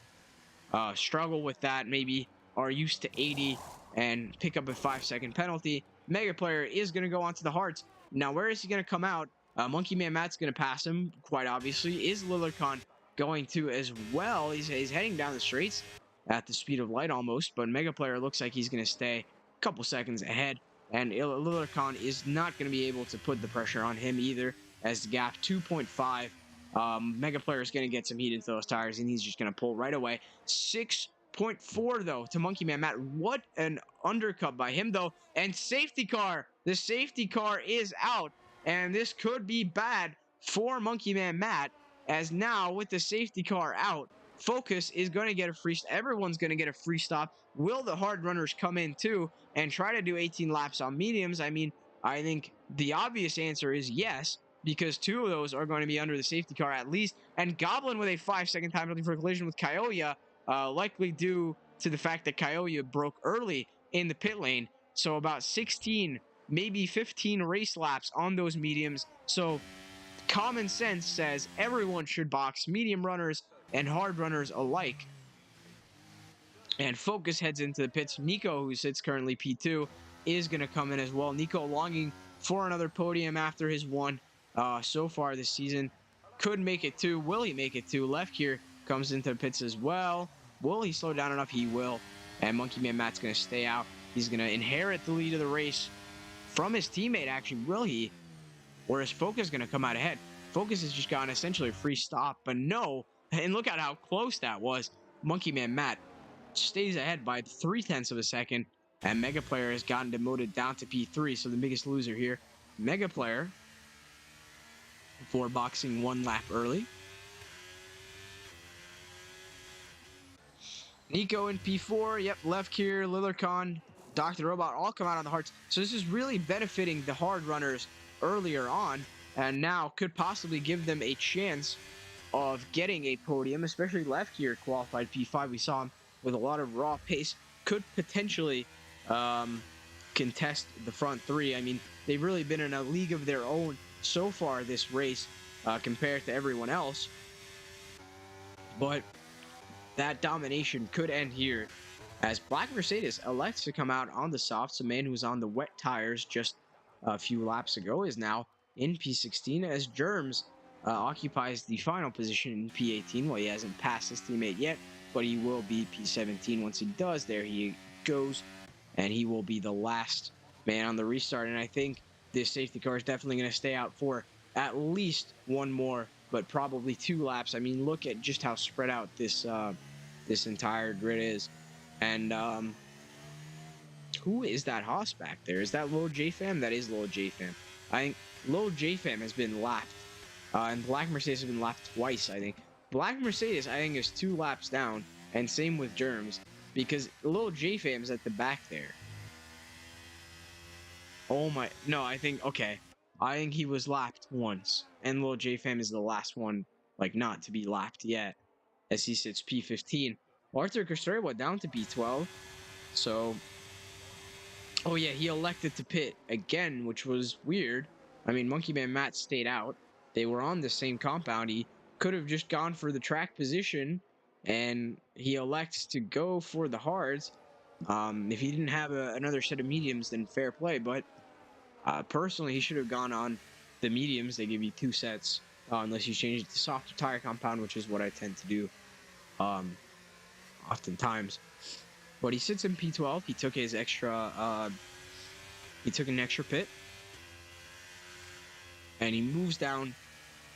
struggle with that, maybe are used to 80 and pick up a 5-second penalty. Mega Player is going to go onto the hards. Now, where is he going to come out? Monkey Man Matt's going to pass him, quite obviously. Is Lillercon going to as well? He's heading down the straights at the speed of light almost, but Mega Player looks like he's going to stay a couple seconds ahead, and Lillercon is not going to be able to put the pressure on him either, as the gap 2.5. Mega Player is going to get some heat into those tires, and he's just going to pull right away. 6.4 though to Monkey Man Matt. What an undercut by him though. And safety car. The safety car is out, and this could be bad for Monkey Man Matt, as now with the safety car out, Focus is going to get a free stop. Everyone's going to get a free stop. Will the hard runners come in too and try to do 18 laps on mediums? I mean, I think the obvious answer is yes, because 2 of those are going to be under the safety car at least. And Goblin with a 5-second time penalty for a collision with Kyoya, likely due to the fact that Kyoya broke early in the pit lane. So about 16, maybe 15 race laps on those mediums. So common sense says everyone should box, medium runners and hard runners alike. And Focus heads into the pits. Nico, who sits currently P2, is going to come in as well. Nico longing for another podium after his one so far this season. Could make it 2. Will he make it 2? Left here comes into the pits as well. Will he slow down enough? He will. And Monkey Man Matt's going to stay out. He's going to inherit the lead of the race from his teammate, actually. Will he? Or is Focus going to come out ahead? Focus has just gotten essentially a free stop, but no. And look at how close that was. Monkey Man Matt stays ahead by 0.3 of a second, and Mega Player has gotten demoted down to P3, so the biggest loser here. Mega Player for boxing 1 lap early. Nico in P4, yep, left here, Lillercon, Dr. Robot all come out on the hards. So this is really benefiting the hard runners earlier on, and now could possibly give them a chance of getting a podium, especially left here qualified P5. We saw him with a lot of raw pace, could potentially contest the front 3. I mean, they've really been in a league of their own so far this race compared to everyone else, but that domination could end here as Black Mercedes elects to come out on the softs. A man who was on the wet tires just a few laps ago is now in P16, as Germs occupies the final position in P18. Well, he hasn't passed his teammate yet, but he will be P17 once he does. There he goes, and he will be the last man on the restart. And I think this safety car is definitely going to stay out for at least 1 more, but probably 2 laps. I mean, look at just how spread out this this entire grid is. And who is that Haas back there? Is that Lil J Fam? That is Lil J Fam. I think Lil J Fam has been lapped, and Black Mercedes has been lapped twice. I think Black Mercedes, I think, is 2 laps down, and same with Germs, because Lil J Fam's at the back there. Oh my, no, I think, okay. I think he was lapped once, and Lil J Fam is the last one, like, not to be lapped yet, as he sits P15. Arthur Castrewa down to P12, so, oh yeah, he elected to pit again, which was weird. I mean, Monkey Man Matt stayed out. They were on the same compound. He could have just gone for the track position, and he elects to go for the hards. If he didn't have another set of mediums, then fair play, but personally, he should have gone on the mediums. They give you 2 sets, unless you change it to softer tire compound, which is what I tend to do oftentimes. But he sits in P12. He took his extra, he took an extra pit. And he moves down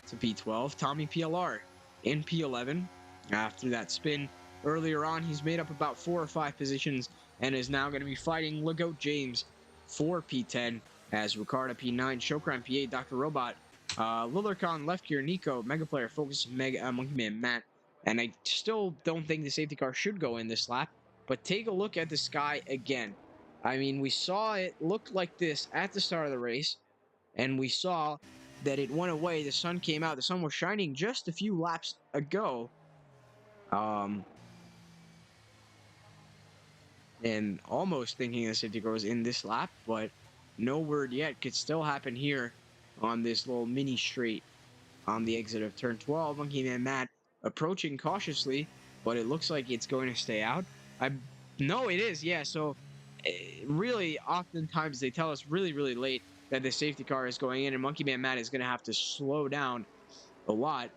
to P12. Tommy PLR in P11. After that spin earlier on, he's made up about 4 or 5 positions and is now going to be fighting Legoat James for P10 as Ricardo P9, Shokran P8, Dr. Robot, Lillercon, Left Gear, Nico, Mega Player, Focus, Monkey Man, Matt. And I still don't think the safety car should go in this lap. But take a look at the sky again. I mean, we saw it look like this at the start of the race, and we saw that it went away. The sun came out. The sun was shining just a few laps ago. And almost thinking the safety car was in this lap, but no word yet. Could still happen here on this little mini straight on the exit of turn 12. Monkey Man Matt approaching cautiously, but it looks like it's going to stay out. No, it is. Yeah, so really oftentimes they tell us really, really late that the safety car is going in, and Monkey Man Matt is going to have to slow down a lot.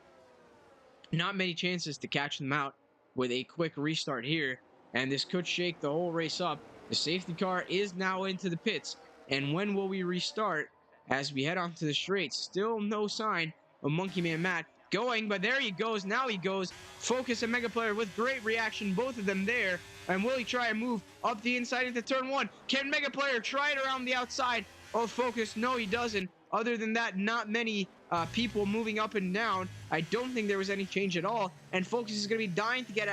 Not many chances to catch them out with a quick restart here, and this could shake the whole race up. The safety car is now into the pits, and when will we restart as we head onto the straight? Still no sign of Monkey Man Matt going, but there he goes. Now he goes. Focus and Mega Player with great reaction, both of them there. And will he try and move up the inside into turn 1? Can Mega Player try it around the outside of Focus? No, he doesn't. Other than that, not many people moving up and down. I don't think there was any change at all. And Focus is going to be dying to get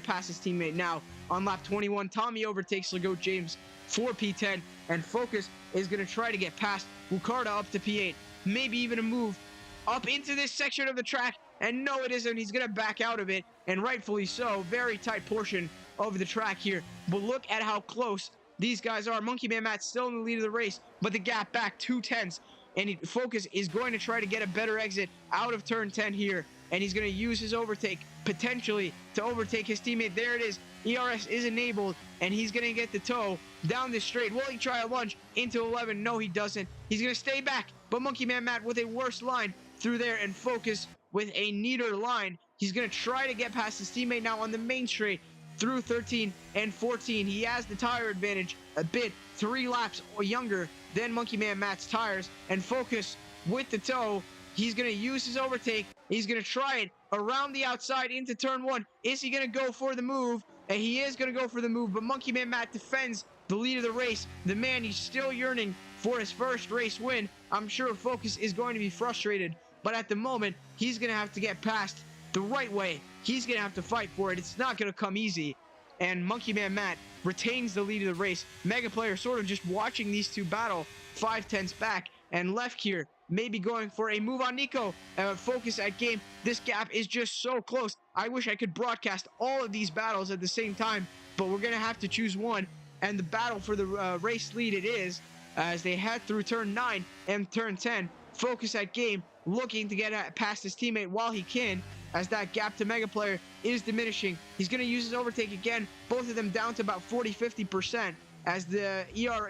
past his teammate now on lap 21. Tommy overtakes Legoat James for P10. And Focus is going to try to get past Wukarda up to P8. Maybe even a move up into this section of the track. And no, it isn't. He's going to back out of it. And rightfully so. Very tight portion of the track here. But look at how close these guys are. Monkey Man Matt still in the lead of the race, but the gap back 2/10. And Focus is going to try to get a better exit out of turn 10 here. And he's going to use his overtake potentially to overtake his teammate. There it is. ERS is enabled, and he's going to get the toe down this straight. Will he try a lunge into 11? No, he doesn't. He's going to stay back. But Monkey Man Matt with a worse line through there, and Focus with a neater line. He's going to try to get past his teammate now on the main straight through 13 and 14. He has the tire advantage a bit, 3 laps or younger than Monkey Man Matt's tires. And Focus with the toe. He's going to use his overtake. He's going to try it around the outside into turn 1. Is he going to go for the move? And he is going to go for the move, but Monkey Man Matt defends the lead of the race. The man, he's still yearning for his first race win. I'm sure Focus is going to be frustrated, but at the moment, he's going to have to get past the right way. He's going to have to fight for it. It's not going to come easy. And Monkey Man Matt retains the lead of the race. Mega Player sort of just watching these two battle 5/10 back. And Left here maybe going for a move on Nico. Focus at game. This gap is just so close. I wish I could broadcast all of these battles at the same time, but we're going to have to choose one. And the battle for the race lead it is as they head through turn 9 and turn 10. Focus at game, looking to get past his teammate while he can, as that gap to Mega Player is diminishing. He's going to use his overtake again, both of them down to about 40-50%, as the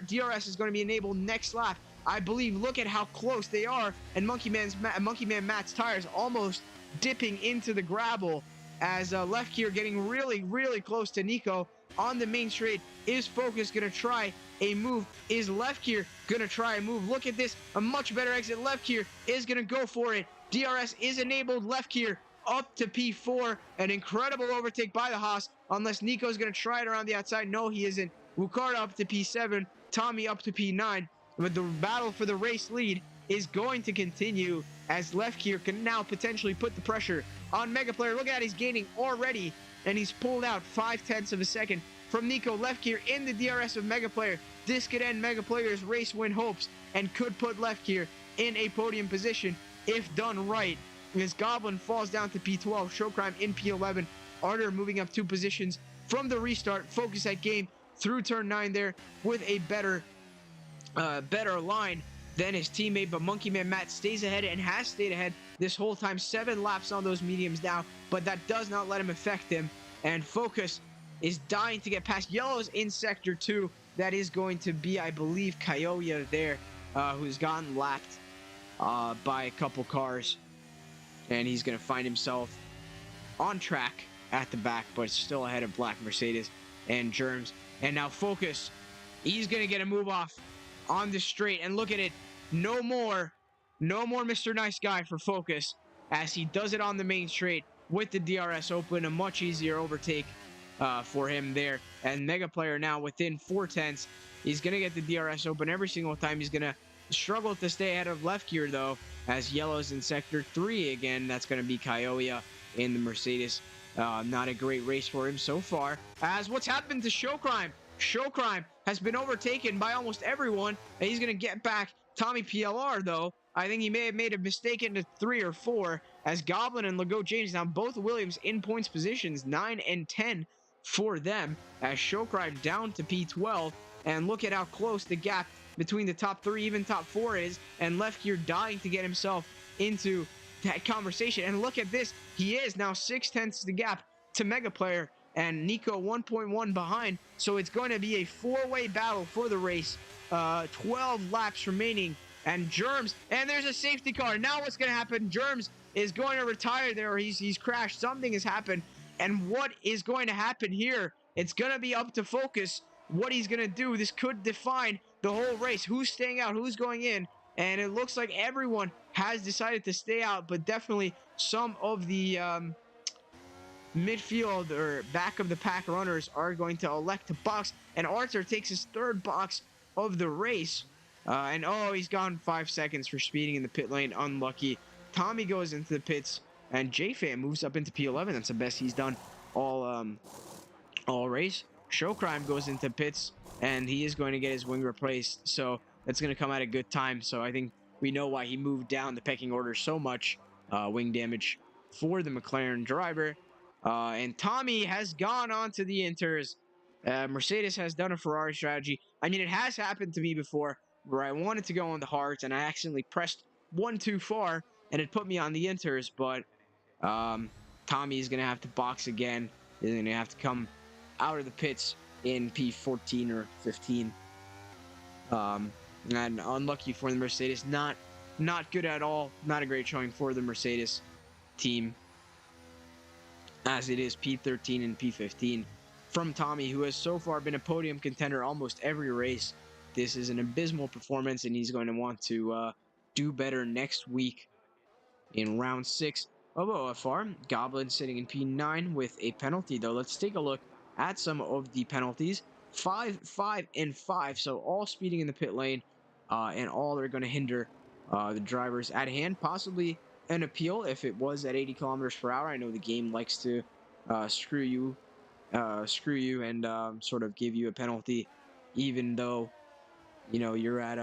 DRS is going to be enabled next lap. I believe, look at how close they are, and Monkey Man Matt's tires almost dipping into the gravel, as Left here getting really, really close to Nico on the main straight. Is Focus going to try a move? Is Left here going to try a move? Look at this, a much better exit. Left here is going to go for it. DRS is enabled. Left here up to P4. An incredible overtake by the Haas, unless Nico's going to try it around the outside. No, he isn't. Wukarda up to P7, Tommy up to P9. But the battle for the race lead is going to continue as Lefkier can now potentially put the pressure on Mega Player. Look at that, he's gaining already, and he's pulled out 0.5 of a second from Nico Lefkier in the DRS of Mega Player. This could end Mega Player's race win hopes and could put Lefkier in a podium position if done right. As Goblin falls down to P12, Showcrime in P11, Arter moving up 2 positions from the restart. Focus at game through turn 9 there with a better line than his teammate, but Monkey Man Matt stays ahead and has stayed ahead this whole time. 7 laps on those mediums now, but that does not let him affect him. And Focus is dying to get past Yellow's in Sector 2. That is going to be, I believe, Kayoya there, who's gotten lapped by a couple cars. And he's going to find himself on track at the back, but still ahead of Black Mercedes and Germs. And now Focus, he's going to get a move off on the straight. And look at it. No more Mr. Nice Guy for Focus as he does it on the main straight with the DRS open. A much easier overtake for him there. And Mega Player now within 0.4. He's going to get the DRS open every single time. He's going to struggle to stay ahead of Lefkier, though, as Yellow's in Sector 3 again. That's going to be Kayoya in the Mercedes. Not a great race for him so far. As what's happened to Showcrime? Showcrime has been overtaken by almost everyone, and he's going to get back Tommy PLR, though. I think he may have made a mistake into 3 or 4, as Goblin and Legault James, now both Williams in points positions, 9 and 10 for them, as Showcrime down to P12. And look at how close the gap between the top 3, even top 4 is, and Lefkier dying to get himself into that conversation. And look at this, he is now 0.6 the gap to Mega Player, and Nico 1.1 behind. So it's going to be a 4-way battle for the race. 12 laps remaining, and Germs, and there's a safety car. Now what's going to happen? Germs is going to retire there, or he's crashed. Something has happened. And what is going to happen here? It's going to be up to Focus what he's going to do. This could define the whole race. Who's staying out? Who's going in? And it looks like everyone has decided to stay out, but definitely some of the midfield or back of the pack runners are going to elect to box. And Arthur takes his 3rd box of the race. And oh, he's gone 5 seconds for speeding in the pit lane. Unlucky. Tommy goes into the pits, and J-Fan moves up into P11. That's the best he's done all race. Showcrime goes into pits, and he is going to get his wing replaced. So that's going to come at a good time. So I think we know why he moved down the pecking order so much. Wing damage for the McLaren driver. And Tommy has gone on to the Inters. Mercedes has done a Ferrari strategy. I mean, it has happened to me before where I wanted to go on the hards and I accidentally pressed one too far and it put me on the Inters. But Tommy is going to have to box again. He's going to have to come out of the pits in P14 or 15. And unlucky for the Mercedes. Not good at all. Not a great showing for the Mercedes team, as it is P13 and P15 from Tommy, who has so far been a podium contender almost every race. This is an abysmal performance, and he's going to want to do better next week in round 6 of OFR. Goblin sitting in P9 with a penalty, though. Let's take a look at some of the penalties. 5, 5, and 5, so all speeding in the pit lane, and all are going to hinder the drivers at hand. Possibly an appeal if it was at 80 kilometers per hour. I know the game likes to screw you and sort of give you a penalty, even though you're at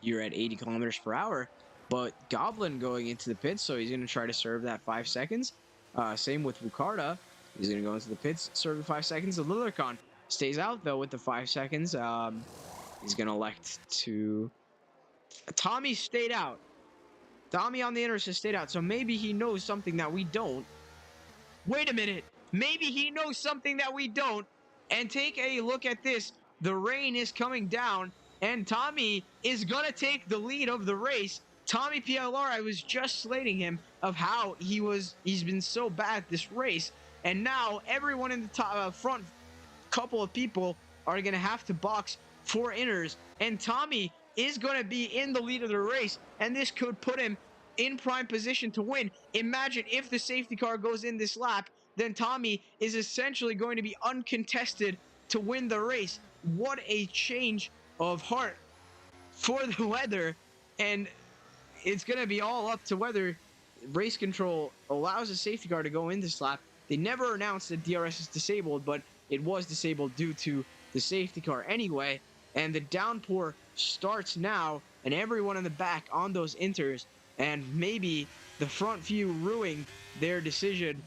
80 kilometers per hour. But Goblin going into the pits, so he's going to try to serve that 5 seconds. Same with Wukarda. He's going to go into the pits, serve the 5 seconds. The Lillercon stays out, though, with the 5 seconds. He's going to elect to... Tommy stayed out. Tommy on the Inters has stayed out, so maybe he knows something that we don't. Wait a minute. Maybe he knows something that we don't. And take a look at this. The rain is coming down, and Tommy is going to take the lead of the race. Tommy PLR, I was just slating him of how he's been so bad this race. And now everyone in the top front couple of people are going to have to box for Inters. And Tommy is going to be in the lead of the race, and this could put him in prime position to win. Imagine if the safety car goes in this lap, then Tommy is essentially going to be uncontested to win the race. What a change of heart for the weather. And it's going to be all up to whether race control allows a safety car to go in this lap. They never announced that DRS is disabled, but it was disabled due to the safety car anyway. And the downpour starts now, and everyone in the back on those inters, and maybe the front few ruining their decision.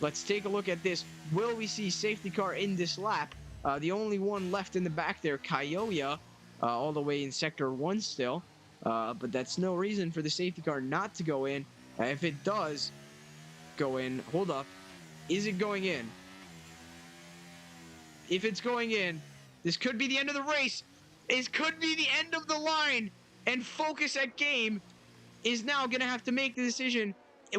Let's take a look at this. Will we see safety car in this lap? The only one left in the back there, Kayoya, all the way in sector 1 still. But that's no reason for the safety car not to go in. If it does go in, hold up. Is it going in? If it's going in, this could be the end of the race. It could be the end of the line. And Focus at Game is now going to have to make the decision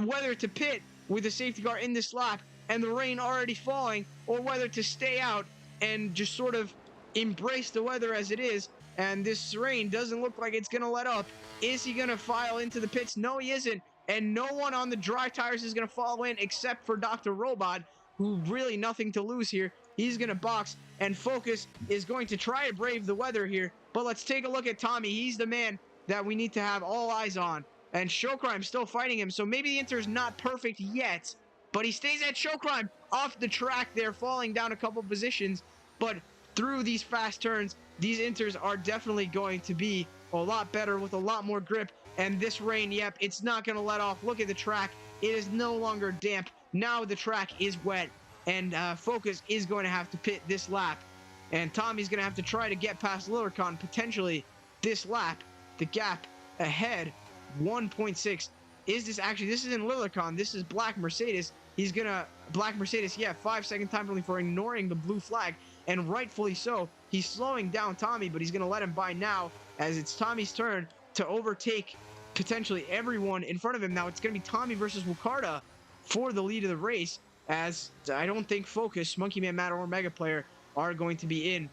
whether to pit with the safety car in this lap and the rain already falling, or whether to stay out and just sort of embrace the weather as it is. And this rain doesn't look like it's going to let up. Is he going to file into the pits? No, he isn't. And no one on the dry tires is going to follow in except for Dr. Robot, who really nothing to lose here. He's going to box, and Focus is going to try to brave the weather here. But let's take a look at Tommy. He's the man that we need to have all eyes on. And Showcrime still fighting him, so maybe the Inter's not perfect yet. But he stays at Showcrime off the track there, falling down a couple positions. But through these fast turns, these Inters are definitely going to be a lot better with a lot more grip. And this rain, yep, it's not going to let off. Look at the track. It is no longer damp. Now the track is wet. And Focus is going to have to pit this lap. And Tommy's going to have to try to get past Lillercon potentially this lap. The gap ahead, 1.6. Is this actually, this isn't Lillercon. This is Black Mercedes. He's going to, Black Mercedes, yeah, 5-second time penalty for ignoring the blue flag. And rightfully so. He's slowing down Tommy, but he's going to let him by now as it's Tommy's turn to overtake potentially everyone in front of him. Now it's going to be Tommy versus Wukarda for the lead of the race, as I don't think Focus, Monkey Man Matt, or Mega Player are going to be in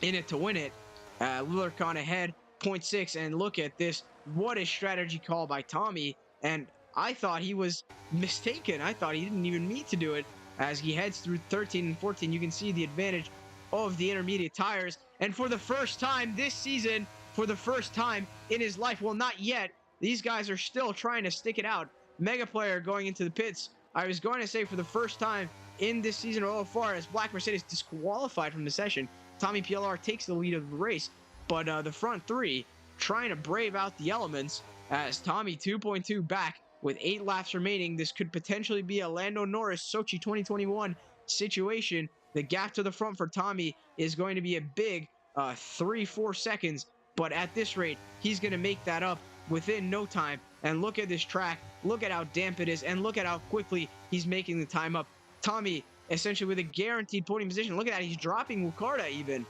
it to win it. Lillercon ahead, 0.6, and look at this. What a strategy call by Tommy, and I thought he was mistaken. I thought he didn't even mean to do it. As he heads through 13 and 14, you can see the advantage of the intermediate tires. And for the first time this season, for the first time in his life, well, not yet, these guys are still trying to stick it out. Mega Player going into the pits. I was going to say for the first time in this season of OFR, as Black Mercedes disqualified from the session, Tommy PLR takes the lead of the race. But the front three trying to brave out the elements, as Tommy 2.2 back with 8 laps remaining. This could potentially be a Lando Norris Sochi 2021 situation. The gap to the front for Tommy is going to be a big 3-4 seconds. But at this rate, he's going to make that up within no time. And look at this track. Look at how damp it is. And look at how quickly he's making the time up. Tommy, essentially with a guaranteed podium position. Look at that. He's dropping Wukarda even.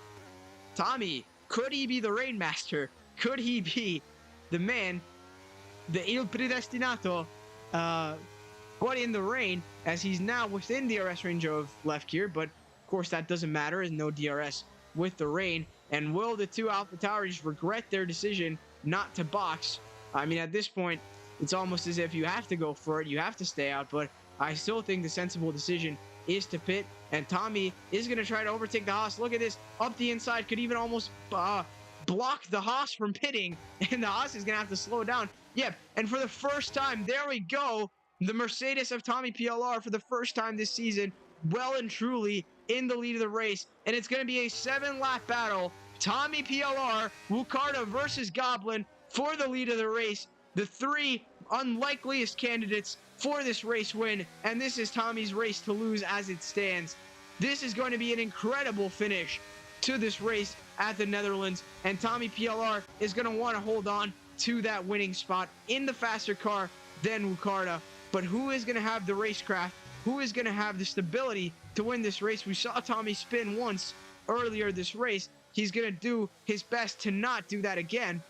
Tommy, could he be the Rainmaster? Could he be the man, the Il Predestinato, but in the rain, as he's now within DRS range of left gear? But of course that doesn't matter, as no DRS with the rain. And will the two Alpha Tauris regret their decision not to box? I mean, at this point, it's almost as if you have to go for it, you have to stay out, but I still think the sensible decision is to pit, and Tommy is going to try to overtake the Haas. Look at this, up the inside, could even almost block the Haas from pitting, and the Haas is going to have to slow down. Yep, and for the first time, there we go, the Mercedes of Tommy PLR for the first time this season, well and truly in the lead of the race, and it's going to be a 7-lap battle. Tommy PLR, Wukarda versus Goblin for the lead of the race. The 3 unlikeliest candidates for this race win, and this is Tommy's race to lose as it stands. This is going to be an incredible finish to this race at the Netherlands, and Tommy PLR is going to want to hold on to that winning spot in the faster car than Wukarda. But who is going to have the racecraft? Who is going to have the stability to win this race? We saw Tommy spin once earlier this race. He's going to do his best to not do that again.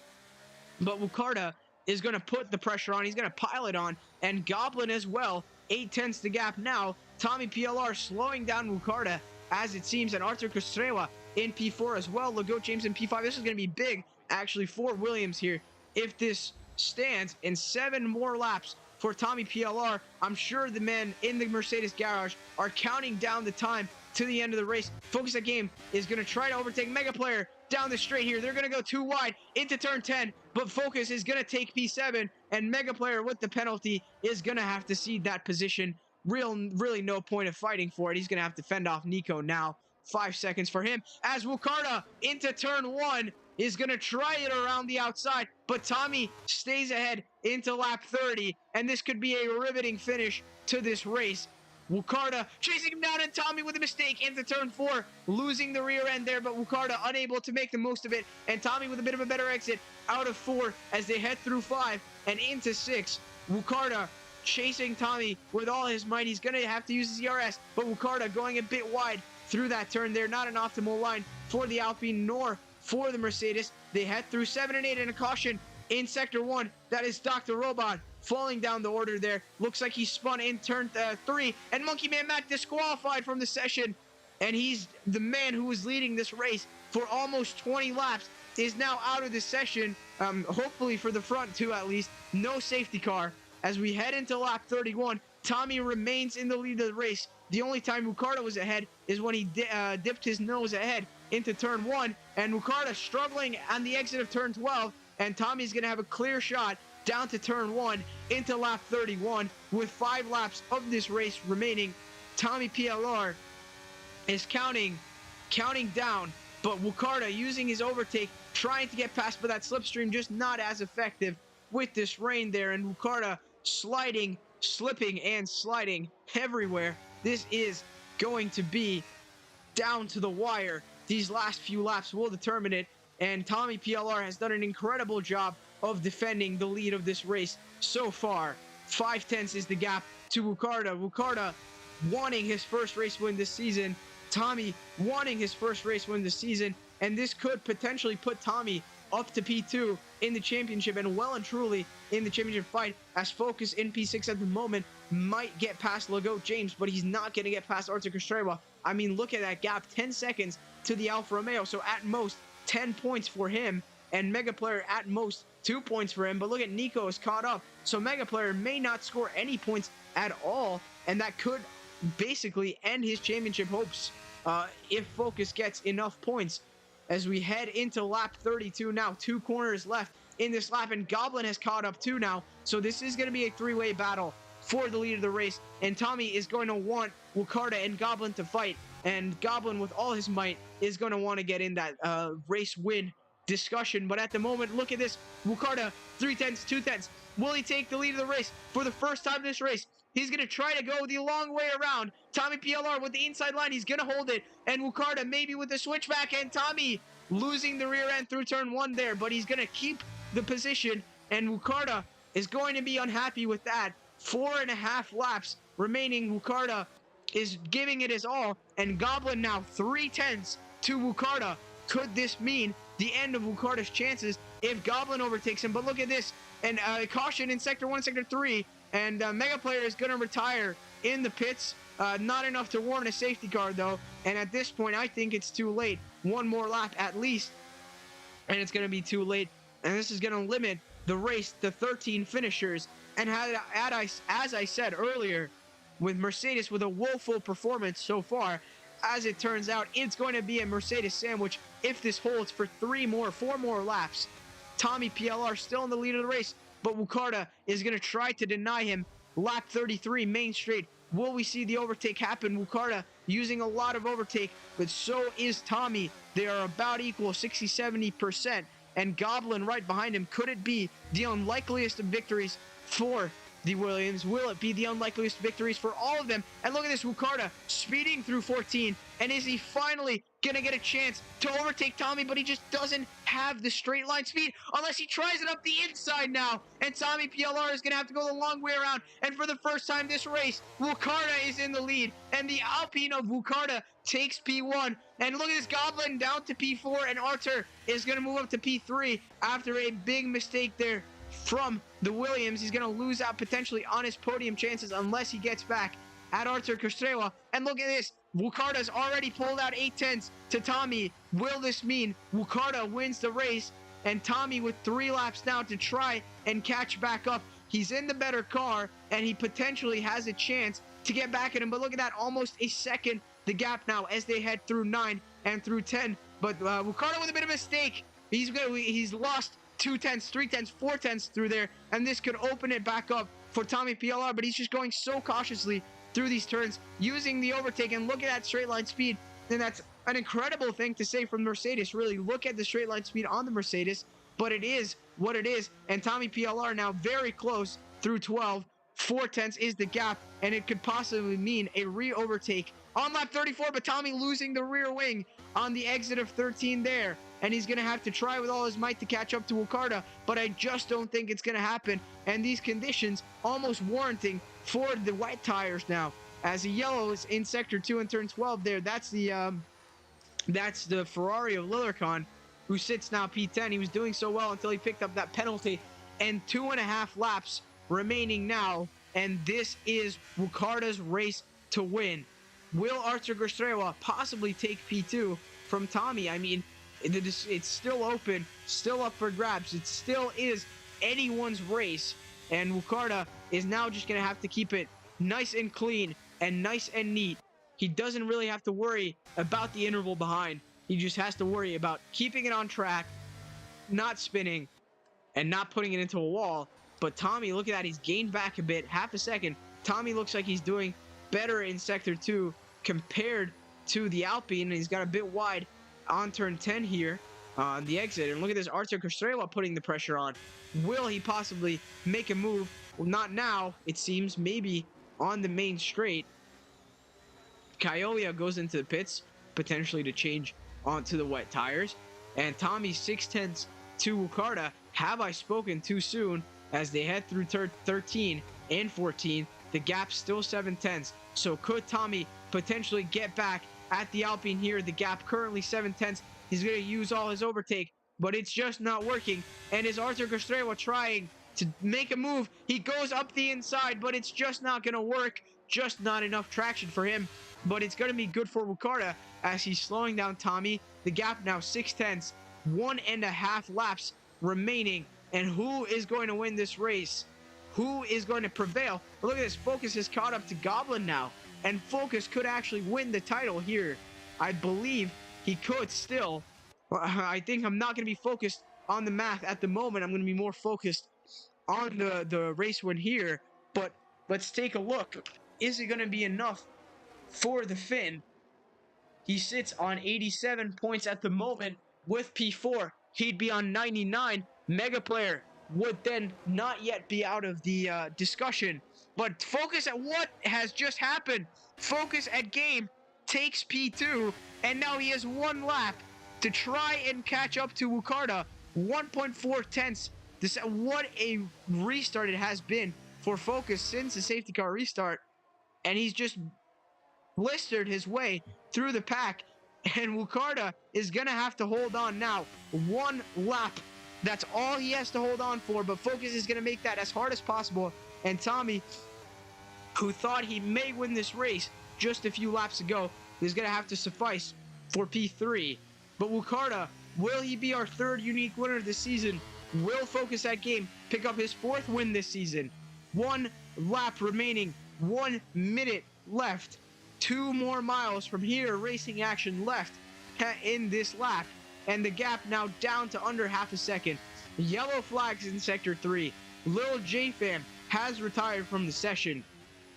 But Wukarda is going to put the pressure on. He's going to pile it on. And Goblin as well. 8/10 the gap now. Tommy PLR slowing down Wukarda, as it seems. And Arthur Costrewa in P4 as well. Legault James in P5. This is going to be big, actually, for Williams here. If this stands in 7 more laps for Tommy PLR. I'm sure the men in the Mercedes garage are counting down the time to the end of the race. Focus at Game is going to try to overtake Mega Player down the straight here. They're going to go too wide into turn 10, but Focus is going to take P7, and Mega Player with the penalty is going to have to cede that position. Really no point of fighting for it. He's going to have to fend off Nico now. 5 seconds for him as Wukarda into turn 1 is going to try it around the outside, but Tommy stays ahead into lap 30, and this could be a riveting finish to this race. Wukarda chasing him down, and Tommy with a mistake into turn 4, losing the rear end there, but Wukarda unable to make the most of it, and Tommy with a bit of a better exit out of 4 as they head through 5 and into 6. Wukarda chasing Tommy with all his might. He's going to have to use his ERS, but Wukarda going a bit wide through that turn there. Not an optimal line for the Alpine nor for the Mercedes. They head through 7 and 8 and a caution in sector 1. That is Dr. Robot falling down the order there. Looks like he spun in turn 3, and Monkey Man Matt disqualified from the session, and he's the man who was leading this race for almost 20 laps is now out of the session, hopefully for the front two at least. No safety car. As we head into lap 31, Tommy remains in the lead of the race. The only time Wukarda was ahead is when he dipped his nose ahead into turn 1, and Wukarda struggling on the exit of turn 12, and Tommy's going to have a clear shot down to turn 1 into lap 31 with 5 laps of this race remaining. Tommy PLR is counting down, but Wukarda using his overtake, trying to get past, but that slipstream just not as effective with this rain there, and Wukarda sliding, slipping, and sliding everywhere. This is going to be down to the wire. These last few laps will determine it, and Tommy PLR has done an incredible job of defending the lead of this race so far. 5/10 is the gap to Wukarda. Wukarda wanting his first race win this season. Tommy wanting his first race win this season, and this could potentially put Tommy up to P2 in the championship and well and truly in the championship fight, as Focus in P6 at the moment might get past Legault James, but he's not going to get past Artur Kostreva. I mean, look at that gap, 10 seconds to the Alfa Romeo, so at most 10 points for him, and Mega Player at most 2 points for him. But look at Nico is caught up, so Mega Player may not score any points at all, and that could basically end his championship hopes if Focus gets enough points. As we head into lap 32 now, 2 corners left in this lap, and Goblin has caught up too now, so this is going to be a 3-way battle for the lead of the race, and Tommy is going to want Wukarda and Goblin to fight, and Goblin with all his might is going to want to get in that race win discussion. But at the moment, look at this, Wukarda 3/10, 2/10. Will he take the lead of the race for the first time in this race? He's going to try to go the long way around. Tommy PLR with the inside line. He's going to hold it. And Wukarda maybe with the switchback. And Tommy losing the rear end through turn 1 there. But he's going to keep the position. And Wukarda is going to be unhappy with that. 4.5 laps remaining. Wukarda is giving it his all. And Goblin now 3/10 to Wukarda. Could this mean the end of Wukarda's chances if Goblin overtakes him? But look at this. And caution in sector 1, sector 3. And Mega Player is going to retire in the pits. Not enough to warrant a safety car, though. And at this point, I think it's too late. One more lap at least, and it's going to be too late. And this is going to limit the race to 13 finishers. And as I said earlier, with Mercedes with a woeful performance so far, as it turns out, it's going to be a Mercedes sandwich if this holds for 4 more laps. Tommy PLR still in the lead of the race, but Wukarda is going to try to deny him. Lap 33, main straight. Will we see the overtake happen? Wukarda using a lot of overtake, but so is Tommy. They are about equal, 60-70%. And Goblin right behind him. Could it be the unlikeliest of victories for the Williams? Will it be the unlikeliest victories for all of them? And look at this, Wukarda speeding through 14. And is he finally going to get a chance to overtake Tommy? But he just doesn't have the straight line speed unless he tries it up the inside now. And Tommy PLR is going to have to go the long way around. And for the first time this race, Wukarda is in the lead. And the Alpine of Wukarda takes P1. And look at this, Goblin down to P4. And Artur is going to move up to P3 after a big mistake there from the Williams. He's going to lose out potentially on his podium chances unless he gets back at Artur Kostreva. And look at this, Wukarda's already pulled out 8/10 to Tommy. Will this mean Wukarda wins the race? And Tommy with 3 laps now to try and catch back up. He's in the better car, and he potentially has a chance to get back at him. But look at that, almost a second the gap now as they head through 9 and through 10. But Ricciardo with a bit of a mistake. He's lost 2/10, 3/10, 4/10 through there, and this could open it back up for Tommy PLR. But he's just going so cautiously through these turns, using the overtake. And look at that straight line speed. And that's an incredible thing to say from Mercedes. Really look at the straight line speed on the Mercedes, but it is what it is. And Tommy PLR now very close through 12. 4/10 is the gap, and it could possibly mean a re-overtake on lap 34, but Tommy losing the rear wing on the exit of 13 there, and he's going to have to try with all his might to catch up to Ricciardo, but I just don't think it's going to happen, and these conditions almost warranting for the wet tires now, as the yellow is in sector 2 and turn 12 there. That's the Ferrari of Lillercon, who sits now P10. He was doing so well until he picked up that penalty, and 2.5 laps remaining now, and this is Ricciardo's race to win. Will Arthur Gastrewa possibly take P2 from Tommy? I mean, it's still open, still up for grabs. It still is anyone's race, and Ricciardo is now just going to have to keep it nice and clean and nice and neat. He doesn't really have to worry about the interval behind. He just has to worry about keeping it on track, not spinning, and not putting it into a wall. But Tommy, look at that. He's gained back a bit, half a second. Tommy looks like he's doing better in sector 2 compared to the Alpine. He's got a bit wide on turn 10 here on the exit. And look at this, Arthur Castrewa putting the pressure on. Will he possibly make a move? Well, not now, it seems. Maybe on the main straight. Kyoya goes into the pits, potentially to change onto the wet tires. And Tommy 6/10 to Ricciardo. Have I spoken too soon? As they head through turn 13 and 14, the gap's still 7/10. So could Tommy potentially get back at the Alpine here? The gap currently 7/10. He's going to use all his overtake, but it's just not working. And is Arthur Castrewa trying to make a move? He goes up the inside, but it's just not going to work. Just not enough traction for him. But it's going to be good for Ricciardo as he's slowing down Tommy. The gap now 6/10, 1.5 laps remaining. And who is going to win this race? Who is going to prevail? But look at this. Focus has caught up to Goblin now. And Focus could actually win the title here. I believe he could still. I think I'm not going to be focused on the math at the moment. I'm going to be more focused on the race win here. But let's take a look. Is it going to be enough for the Finn? He sits on 87 points at the moment with P4. He'd be on 99. Mega Player would then not yet be out of the discussion. But Focus at what has just happened. Focus at game takes P2, and now he has 1 lap to try and catch up to Ricciardo. 1.4 tenths. What a restart it has been for Focus since the safety car restart. And he's just blistered his way through the pack. And Ricciardo is going to have to hold on now. 1 lap. That's all he has to hold on for, but Focus is going to make that as hard as possible. And Tommy, who thought he may win this race just a few laps ago, is going to have to suffice for P3. But Ricciardo, will he be our 3rd unique winner this season? Will Focus at game pick up his 4th win this season? 1 lap remaining, 1 minute left, 2 more miles from here, racing action left in this lap. And the gap now down to under half a second. Yellow flags in sector 3. Lil J-Fam has retired from the session.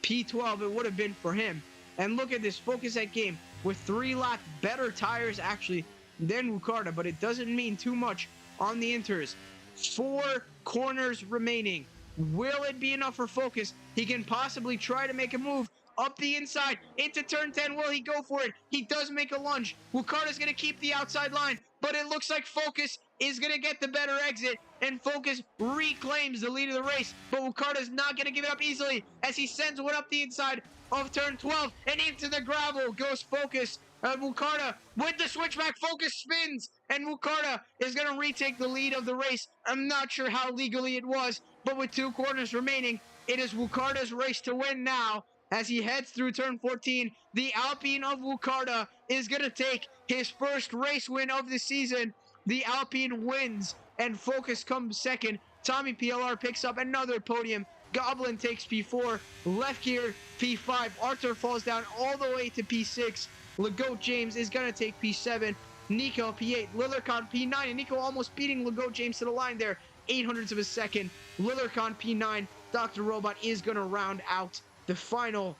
P12 it would have been for him. And look at this, Focus at game with 3 lap better tires actually than Ricciardo, but it doesn't mean too much on the inters. 4 corners remaining. Will it be enough for Focus? He can possibly try to make a move up the inside into turn 10. Will he go for it? He does make a lunge. Ricciardo's going to keep the outside line, but it looks like Focus is going to get the better exit, and Focus reclaims the lead of the race. But Ricciardo's not going to give it up easily as he sends one up the inside of turn 12 and into the gravel goes Focus. Ricciardo with the switchback. Focus spins, and Ricciardo is going to retake the lead of the race. I'm not sure how legally it was, but with 2 corners remaining, it is Ricciardo's race to win now. As he heads through turn 14, the Alpine of Ricciardo is going to take his 1st race win of the season. The Alpine wins, and Focus comes 2nd Tommy PLR picks up another podium. Goblin takes P4. Left gear P5. Arthur falls down all the way to P6. Legault James is going to take P7. Nico P8. Lillercon P9. And Nico almost beating Legault James to the line there. 800ths of a second. Lillercon P9. Dr. Robot is going to round out the final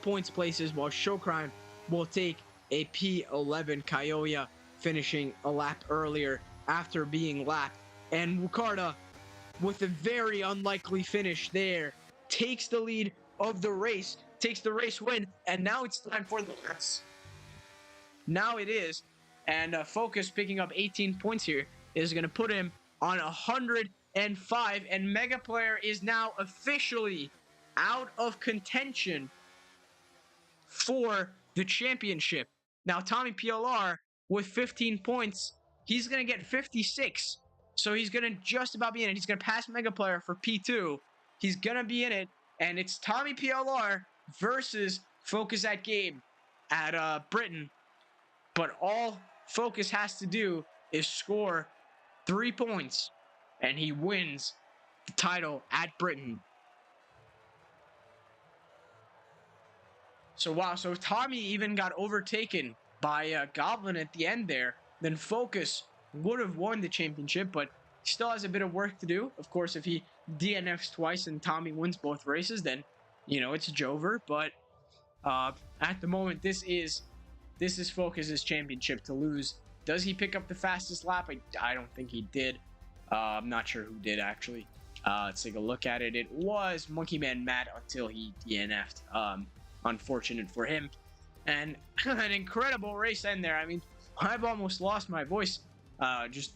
points places, while Showcrime will take a P11. Kayoya finishing a lap earlier after being lapped. And Wukarda, with a very unlikely finish there, takes the lead of the race, takes the race win, and now it's time for the race. Now it is, and Focus picking up 18 points here is going to put him on 105, and Mega Player is now officially out of contention for the championship. Now Tommy PLR with 15 points, he's going to get 56. So he's going to just about be in it. He's going to pass Mega Player for P2. He's going to be in it. And it's Tommy PLR versus Focus at Game at Britain. But all Focus has to do is score 3 points. And he wins the title at Britain. So wow, so Tommy even got overtaken by Goblin at the end there. Then Focus would have won the championship, but he still has a bit of work to do. Of course, if he DNFs twice and Tommy wins both races, then, you know, it's Jover. But at the moment, this is Focus's championship to lose. Does he pick up the fastest lap? I don't think he did. I'm not sure who did, actually. Let's take a look at it. It was Monkey Man Matt until he DNF'd. Unfortunate for him. And an incredible race end there. I mean, I've almost lost my voice just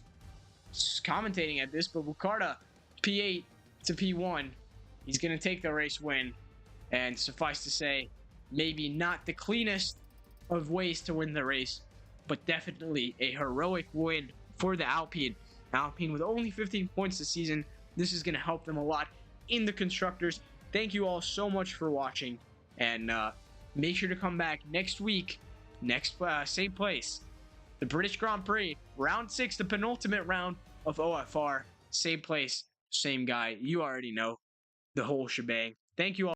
commentating at this, but Wukarda, P8 to P1. He's going to take the race win. And suffice to say, maybe not the cleanest of ways to win the race, but definitely a heroic win for the Alpine. Alpine with only 15 points this season. This is going to help them a lot in the Constructors. Thank you all so much for watching. And make sure to come back next week, same place. The British Grand Prix, round 6, the penultimate round of OFR. Same place, same guy. You already know the whole shebang. Thank you all.